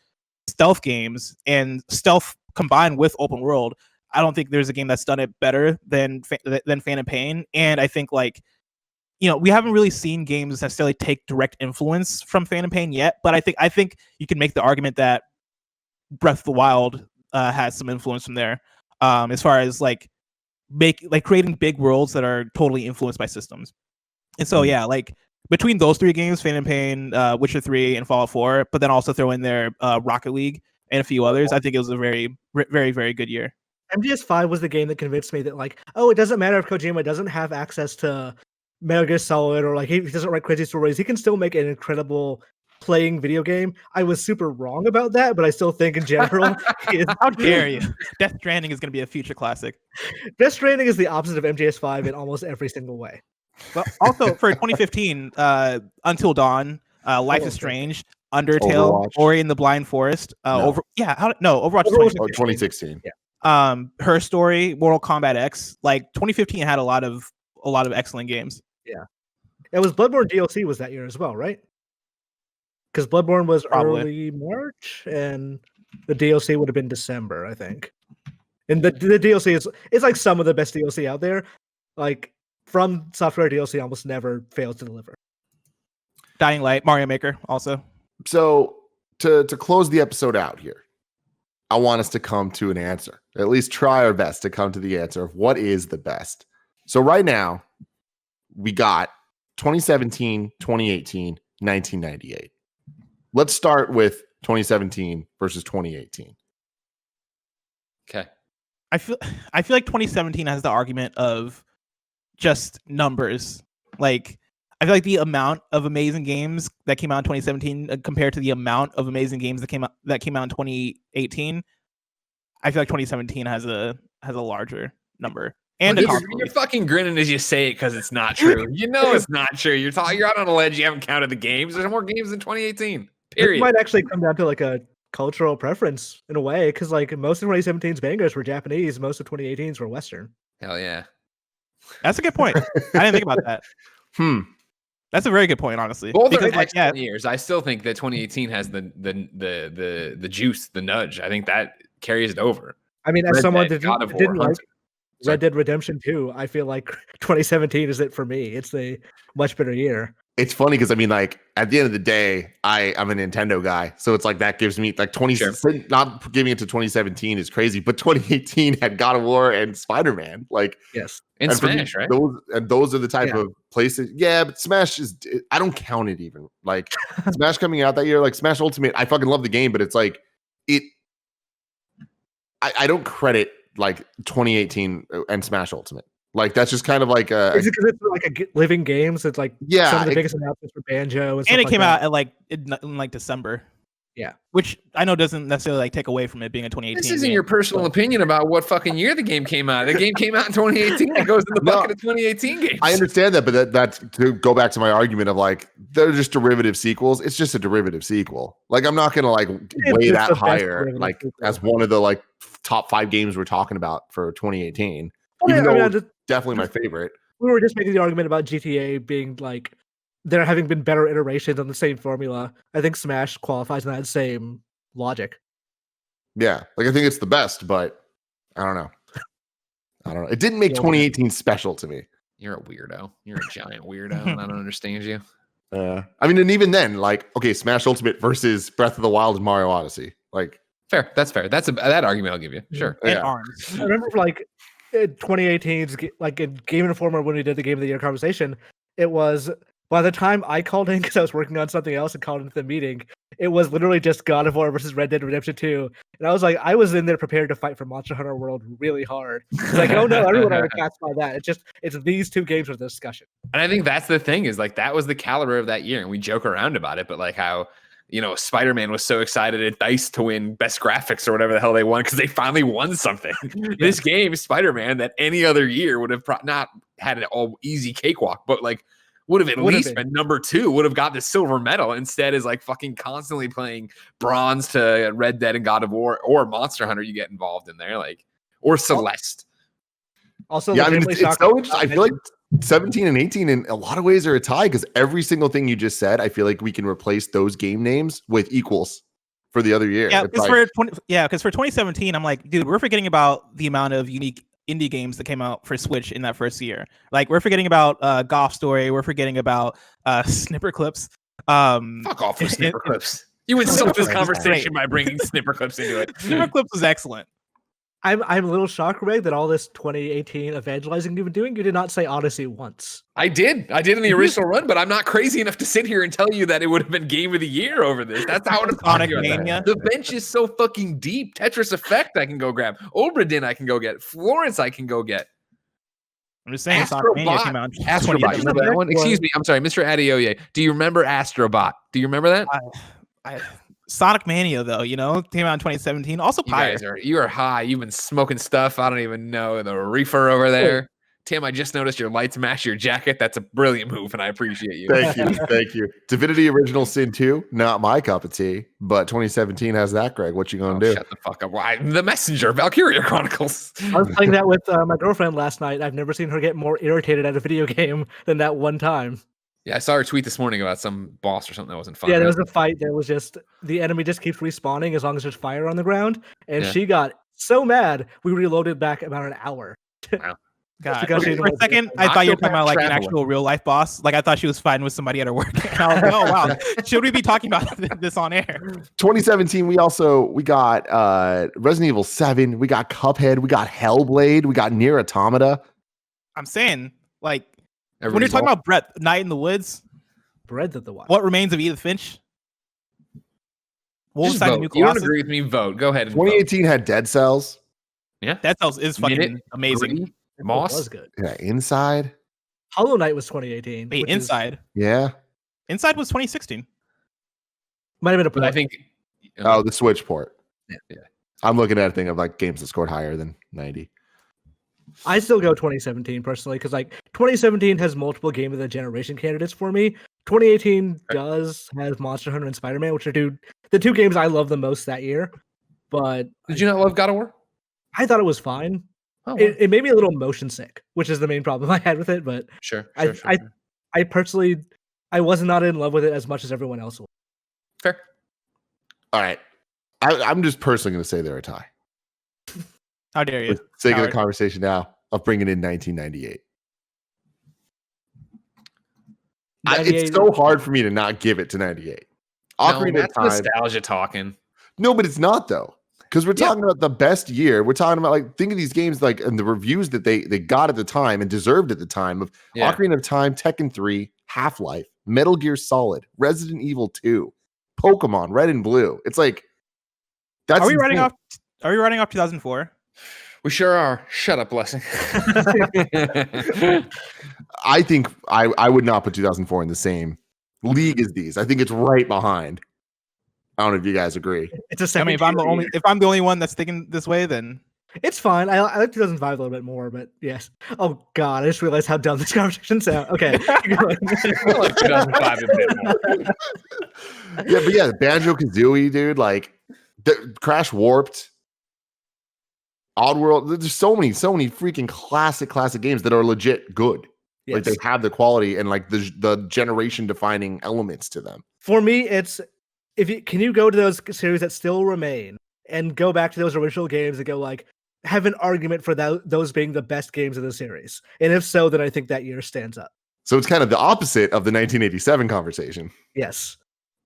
Speaker 4: stealth games and stealth combined with open world, I don't think there's a game that's done it better than Phantom Pain. And I think like, you know, we haven't really seen games necessarily take direct influence from Phantom Pain yet, but I think you can make the argument that Breath of the Wild has some influence from there, as far as like creating big worlds that are totally influenced by systems. And so yeah, like between those three games, Phantom Pain, Witcher 3, and Fallout 4, but then also throw in there Rocket League and a few others, I think it was a very, very, very good year.
Speaker 3: MGS5 was the game that convinced me that like, oh, it doesn't matter if Kojima doesn't have access to Metal Gear Solid or like he doesn't write crazy stories, he can still make an incredible playing video game. I was super wrong about that, but I still think in general
Speaker 4: how dare you. Death Stranding is going to be a future classic.
Speaker 3: Death Stranding is the opposite of MGS5 in almost every single way.
Speaker 4: Well, also for 2015, Until Dawn, Life is Strange, Undertale,
Speaker 1: Overwatch.
Speaker 4: Ori and the Blind Forest, Overwatch
Speaker 1: is 2016.
Speaker 4: Yeah. Her Story, Mortal Kombat X. Like 2015 had a lot of excellent games.
Speaker 3: Yeah. It was Bloodborne DLC was that year as well, right? Because Bloodborne was early March and the DLC would have been December, I think. And the DLC is like some of the best DLC out there. Like From Software DLC almost never fails to deliver.
Speaker 4: Dying Light, Mario Maker also.
Speaker 1: So to close the episode out here, I want us to come to an answer. At least try our best to come to the answer of what is the best. So right now, we got 2017, 2018, 1998. Let's start with 2017 versus 2018.
Speaker 2: Okay.
Speaker 4: I feel like 2017 has the argument of just numbers. Like, I feel like the amount of amazing games that came out in 2017 compared to the amount of amazing games that came out in 2018, I feel like 2017 has a larger number. And
Speaker 2: you're fucking grinning as you say it because it's not true. You know it's not true. You're out on a ledge. You haven't counted the games. There's more games than 2018. Period.
Speaker 3: It might actually come down to like a cultural preference in a way, because like most of 2017's bangers were Japanese, most of 2018's were Western.
Speaker 2: Hell yeah.
Speaker 4: That's a good point. I didn't think about that. That's a very good point, honestly.
Speaker 2: Both are excellent years. I still think that 2018 has the juice, the nudge. I think that carries it over.
Speaker 3: I mean, as someone that didn't like Red Dead Redemption 2, I feel like 2017 is it for me. It's a much better year.
Speaker 1: It's funny because I mean, like at the end of the day, I'm a Nintendo guy, so it's like that gives me like 20. Sure. Not giving it to 2017 is crazy, but 2018 had God of War and Spider-Man. Like
Speaker 3: yes,
Speaker 2: and Smash, right?
Speaker 1: Those are the type of places. Yeah, but Smash is. I don't count it even. Like Smash coming out that year, like Smash Ultimate. I fucking love the game, but it's like it. I don't credit like 2018 and Smash Ultimate. Like that's just kind of like
Speaker 3: is it because it's like a living game? So it's like some of the biggest announcements for Banjo and
Speaker 4: it came out at like in like December.
Speaker 3: Yeah,
Speaker 4: which I know doesn't necessarily like take away from it being a 2018.
Speaker 2: This isn't your personal opinion about what fucking year the game came out. The game came out in 2018. It goes in the bucket of 2018 games.
Speaker 1: I understand that, but that's to go back to my argument of like they're just derivative sequels. It's just a derivative sequel. Like I'm not gonna like weigh that higher like as one of the like top 5 games we're talking about for 2018. Even though definitely my favorite.
Speaker 3: We were just making the argument about GTA being like there having been better iterations on the same formula. I think Smash qualifies in that same logic.
Speaker 1: Yeah, like I think it's the best, but I don't know. It didn't make 2018 special to me.
Speaker 2: You're a weirdo. You're a giant weirdo, and I don't understand you.
Speaker 1: I mean, and even then, like, okay, Smash Ultimate versus Breath of the Wild and Mario Odyssey. Like,
Speaker 2: fair. That's fair. That argument I'll give you. Sure.
Speaker 4: And ARMS.
Speaker 3: I remember like 2018's like in Game Informer when we did the Game of the Year conversation. It was by the time I called in because I was working on something else and called into the meeting, it was literally just God of War versus Red Dead Redemption 2. And I was like, I was in there prepared to fight for Monster Hunter World really hard. It's like, oh no, everyone already passed by that. It's these two games for the discussion.
Speaker 2: And I think that's the thing is like that was the caliber of that year. And we joke around about it, but like how, you know, Spider-Man was so excited at DICE to win best graphics or whatever the hell they won because they finally won something. This game, Spider-Man, that any other year would have not had an all easy cakewalk, but like would have at least been number 2, would have got the silver medal. Instead is like fucking constantly playing bronze to Red Dead and God of War or Monster Hunter you get involved in there, like, or Celeste.
Speaker 3: Also,
Speaker 1: yeah, I mean, it's so interesting. I feel like 17 and 18 in a lot of ways are a tie because every single thing you just said, I feel like we can replace those game names with equals for the other year.
Speaker 4: Yeah, because for 2017, I'm like, dude, we're forgetting about the amount of unique indie games that came out for Switch in that first year. Like we're forgetting about Golf Story, we're forgetting about Snipper Clips.
Speaker 2: Fuck off for Snipper Clips. You insult this conversation by bringing Snipper Clips into it.
Speaker 4: Snipper Clips was excellent.
Speaker 3: I'm a little shocked, Greg, that all this 2018 evangelizing you've been doing, you did not say Odyssey once.
Speaker 2: I did in the original run, but I'm not crazy enough to sit here and tell you that it would have been Game of the Year over this. That's how it's
Speaker 4: Sonic Mania.
Speaker 2: The bench is so fucking deep. Tetris Effect I can go grab. Obradin I can go get. Florence I can go get.
Speaker 4: I'm just saying Sonic Mania came out in
Speaker 2: Astrobot. Remember that one? Excuse me. I'm sorry, Mr. Adeoye. Do you remember Astrobot? Do you remember that?
Speaker 4: Sonic Mania, though, you know, came out in 2017. Also,
Speaker 2: you are high. You've been smoking stuff. I don't even know the reefer over there. Tim, I just noticed your lights match your jacket. That's a brilliant move, and I appreciate you.
Speaker 1: Thank you. Divinity Original Sin 2, not my cup of tea, but 2017 has that, Greg. What you gonna do?
Speaker 2: Shut the fuck up. Why? The Messenger, Valkyria Chronicles.
Speaker 3: I was playing that with my girlfriend last night. I've never seen her get more irritated at a video game than that one time.
Speaker 2: Yeah, I saw her tweet this morning about some boss or something that wasn't fun.
Speaker 3: Yeah, there was a fight. There was just the enemy just keeps respawning as long as there's fire on the ground. And she got so mad, we reloaded back about an hour.
Speaker 2: Wow.
Speaker 4: God. For a second, I thought you were talking about like an actual real life boss. Like I thought she was fighting with somebody at her work. I was like, oh wow, should we be talking about this on air?
Speaker 1: 2017, we got Resident Evil 7, we got Cuphead, we got Hellblade, we got Nier Automata.
Speaker 4: I'm saying, like, when you're talking about Brett, Night in the Woods,
Speaker 3: Breath of the Wild.
Speaker 4: What Remains of Edith Finch?
Speaker 2: Wolfenstein: New Colossus. You don't agree with me? Vote. Go ahead.
Speaker 1: 2018 had Dead Cells.
Speaker 2: Yeah,
Speaker 4: Dead Cells is fucking amazing.
Speaker 3: Moss was good.
Speaker 1: Yeah, Inside.
Speaker 3: Hollow Knight was 2018.
Speaker 4: Wait, Inside.
Speaker 1: Yeah.
Speaker 4: Inside was 2016.
Speaker 3: Might have been a port.
Speaker 2: I think.
Speaker 1: Oh, the Switch port.
Speaker 2: Yeah.
Speaker 1: I'm looking at a thing of like games that scored higher than 90.
Speaker 3: I still go 2017 personally because like 2017 has multiple Game of the Generation candidates for me. 2018 does have Monster Hunter and Spider-Man, which are the two games I love the most that year. But
Speaker 2: did you not love God of War?
Speaker 3: I thought it was fine. Oh, wow. It made me a little motion sick, which is the main problem I had with it. But
Speaker 2: sure.
Speaker 3: I personally was not in love with it as much as everyone else was.
Speaker 2: Fair.
Speaker 1: All right. I'm just personally going to say they're a tie.
Speaker 4: How dare you?
Speaker 1: For the sake of the conversation now of bringing in 1998. It's so hard for me to not give it to 98.
Speaker 2: Ocarina of Time. Nostalgia talking.
Speaker 1: No, but it's not though. Because we're talking about the best year. We're talking about like think of these games like and the reviews that they got at the time and deserved at the time of Ocarina of Time, Tekken 3, Half-Life, Metal Gear Solid, Resident Evil 2, Pokemon, Red and Blue. It's like that's
Speaker 4: Are we running off 2004?
Speaker 2: We sure are. Shut up, Blessing.
Speaker 1: I think I would not put 2004 in the same league as these. I think it's right behind. I don't know if you guys agree.
Speaker 3: It's a second.
Speaker 4: I mean, if I'm the only one that's thinking this way, then
Speaker 3: it's fine. I like 2005 a little bit more, but yes. Oh God, I just realized how dumb this conversation sounds. Okay.
Speaker 2: I like 2005 a bit more.
Speaker 1: But yeah, Banjo-Kazooie, dude, like Crash Warped. Oddworld, there's so many freaking classic games that are legit good. Yes. Like they have the quality and like the generation defining elements to them.
Speaker 3: For me, it's can you go to those series that still remain and go back to those original games and go like have an argument for those being the best games of the series? And if so, then I think that year stands up.
Speaker 1: So it's kind of the opposite of the 1987 conversation.
Speaker 3: Yes.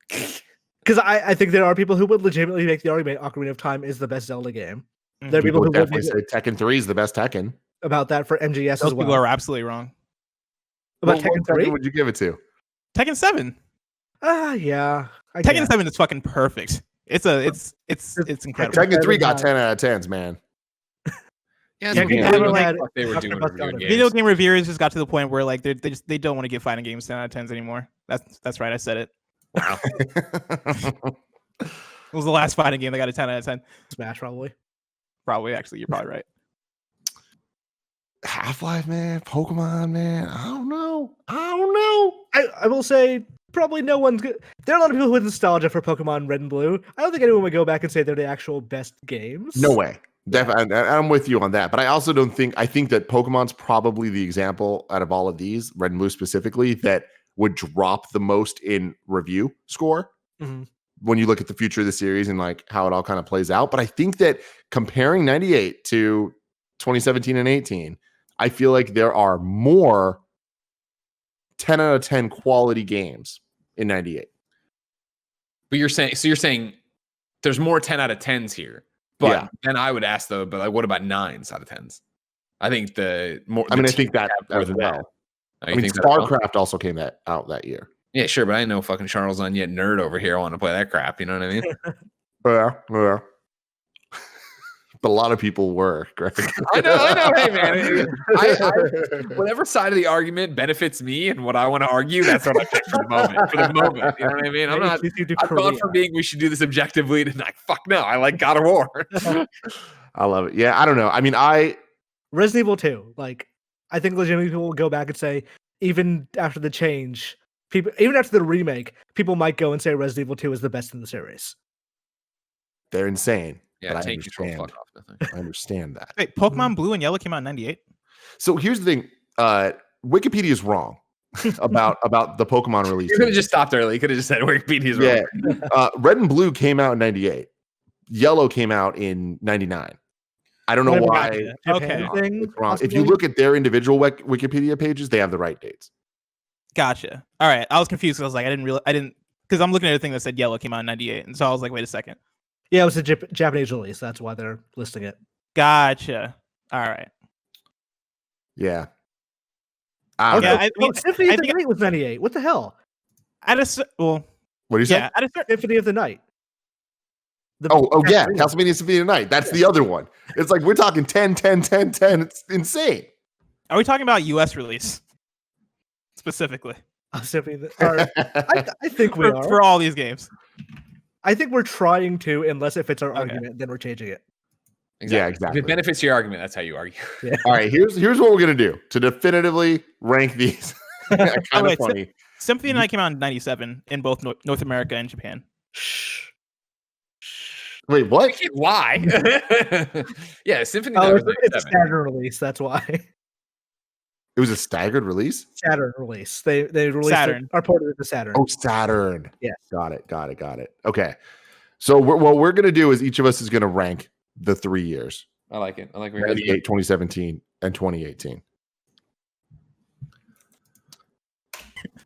Speaker 3: Because I think there are people who would legitimately make the argument Ocarina of Time is the best Zelda game. There are people who
Speaker 1: definitely say Tekken 3 is the best Tekken.
Speaker 3: About that for MGS
Speaker 4: Those
Speaker 3: as well.
Speaker 4: People are absolutely wrong.
Speaker 3: About Tekken 3?
Speaker 1: What would you give it to?
Speaker 4: Tekken 7.
Speaker 3: Yeah.
Speaker 4: Tekken 7 is fucking perfect. It's incredible.
Speaker 1: Tekken 3 got 10 out of 10s, man.
Speaker 2: Yeah,
Speaker 4: they were doing video game reviewers just got to the point where like they don't want to give fighting games 10 out of 10s anymore. That's right. I said it.
Speaker 2: Wow.
Speaker 4: It was the last fighting game that got a 10 out of 10.
Speaker 3: Smash probably.
Speaker 4: Probably, actually, you're probably right.
Speaker 1: Half-Life, man. Pokemon, man. I don't know.
Speaker 3: I will say probably no one's good. There are a lot of people with nostalgia for Pokemon Red and Blue. I don't think anyone would go back and say they're the actual best games.
Speaker 1: No way. Definitely, I'm with you on that. But I also don't think I think that Pokemon's probably the example out of all of these, Red and Blue specifically, that would drop the most in review score. Mm-hmm. When you look at the future of the series and like how it all kind of plays out. But I think that comparing 98 to 2017 and 18, I feel like there are more 10 out of 10 quality games in 98.
Speaker 2: But you're saying there's more 10 out of 10s here. But then I would ask though, but like, what about 9s out of 10s? I think I think
Speaker 1: that as well. I mean, StarCraft also came out that year.
Speaker 2: Yeah, sure, but I know fucking Charles on yet nerd over here want to play that crap. You know what I mean?
Speaker 1: Yeah. But a lot of people were, Greg.
Speaker 2: I know. Hey, man. Whatever side of the argument benefits me and what I want to argue, that's what I pick for the moment. You know what I mean? I'm not for being we should do this objectively to like, fuck no, I like God of War.
Speaker 1: I love it. Yeah, I don't know. I mean,
Speaker 3: Resident Evil 2, like, I think legitimately people will go back and say, even after the change, even after the remake, people might go and say Resident Evil 2 is the best in the series.
Speaker 1: They're insane.
Speaker 2: Yeah,
Speaker 1: but
Speaker 2: take control. Fuck off.
Speaker 1: I understand that.
Speaker 4: Wait, Pokemon Blue and Yellow came out in 98?
Speaker 1: So here's the thing. Wikipedia is wrong about the Pokemon release.
Speaker 2: You could have just stopped early. You could have just said Wikipedia is wrong.
Speaker 1: Red and Blue came out in 98. Yellow came out in 99. I don't know why.
Speaker 4: Okay.
Speaker 3: Thing,
Speaker 1: It's wrong. If you look at their individual Wikipedia pages, they have the right dates.
Speaker 4: Gotcha. All right. I was confused. I was like, I didn't, because I'm looking at a thing that said Yellow came out in 98. And so I was like, wait a second.
Speaker 3: Yeah, it was a Japanese release. That's why they're listing it.
Speaker 4: Gotcha. All right.
Speaker 1: Yeah.
Speaker 4: I mean,
Speaker 3: Symphony of the Night was 98. What the hell?
Speaker 4: At a well,
Speaker 1: what do you say?
Speaker 4: At a certain,
Speaker 3: Symphony of the Night.
Speaker 1: Yeah, Castlevania Symphony of the Night. That's the other one. It's like we're talking 10, 10, 10, 10. It's insane.
Speaker 4: Are we talking about US release specifically?
Speaker 3: I think we are
Speaker 4: for all these games.
Speaker 3: I think we're trying to, unless if it's our argument, then we're changing it.
Speaker 2: Exactly.
Speaker 1: Yeah, exactly.
Speaker 2: If it benefits your argument, that's how you argue.
Speaker 3: Yeah.
Speaker 1: All right, here's what we're gonna do to definitively rank these. Kind of funny.
Speaker 4: Symphony of the Night came out in 97 in both North America and Japan.
Speaker 1: Wait, what?
Speaker 2: Why? Yeah, Symphony.
Speaker 3: It's a Saturn release. That's why.
Speaker 1: It was a staggered release.
Speaker 3: Saturn release. They released
Speaker 4: Saturn.
Speaker 3: Or ported it to Saturn.
Speaker 1: Oh, Saturn.
Speaker 3: Yeah.
Speaker 1: Got it. Okay. So what we're gonna do is each of us is gonna rank the 3 years.
Speaker 2: I like it.
Speaker 1: 98, 2017, and 2018.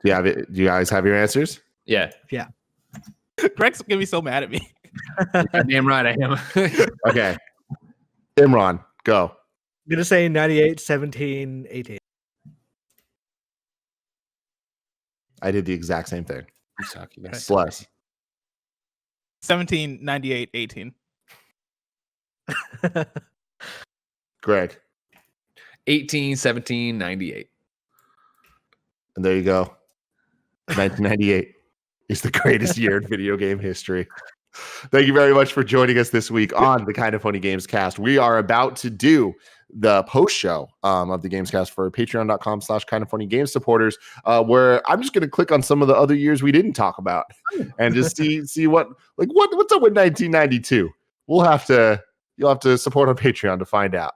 Speaker 1: Do you guys have your answers?
Speaker 2: Yeah.
Speaker 4: Greg's gonna be so mad at me.
Speaker 2: Damn right I am.
Speaker 1: Okay. Imran, go.
Speaker 3: I'm gonna say 98, 17, 18.
Speaker 1: I did the exact same thing.
Speaker 2: You suck. You guys.
Speaker 1: Bless.
Speaker 4: 17, 98, 18.
Speaker 1: Greg.
Speaker 2: 18, 17, 98.
Speaker 1: And there you go. 1998 is the greatest year in video game history. Thank you very much for joining us this week on the Kind of Funny Gamescast. We are about to do the post show of the Gamescast for patreon.com/kindoffunnygames supporters, where I'm just going to click on some of the other years we didn't talk about and just see what's up with 1992. You'll have to support on Patreon to find out.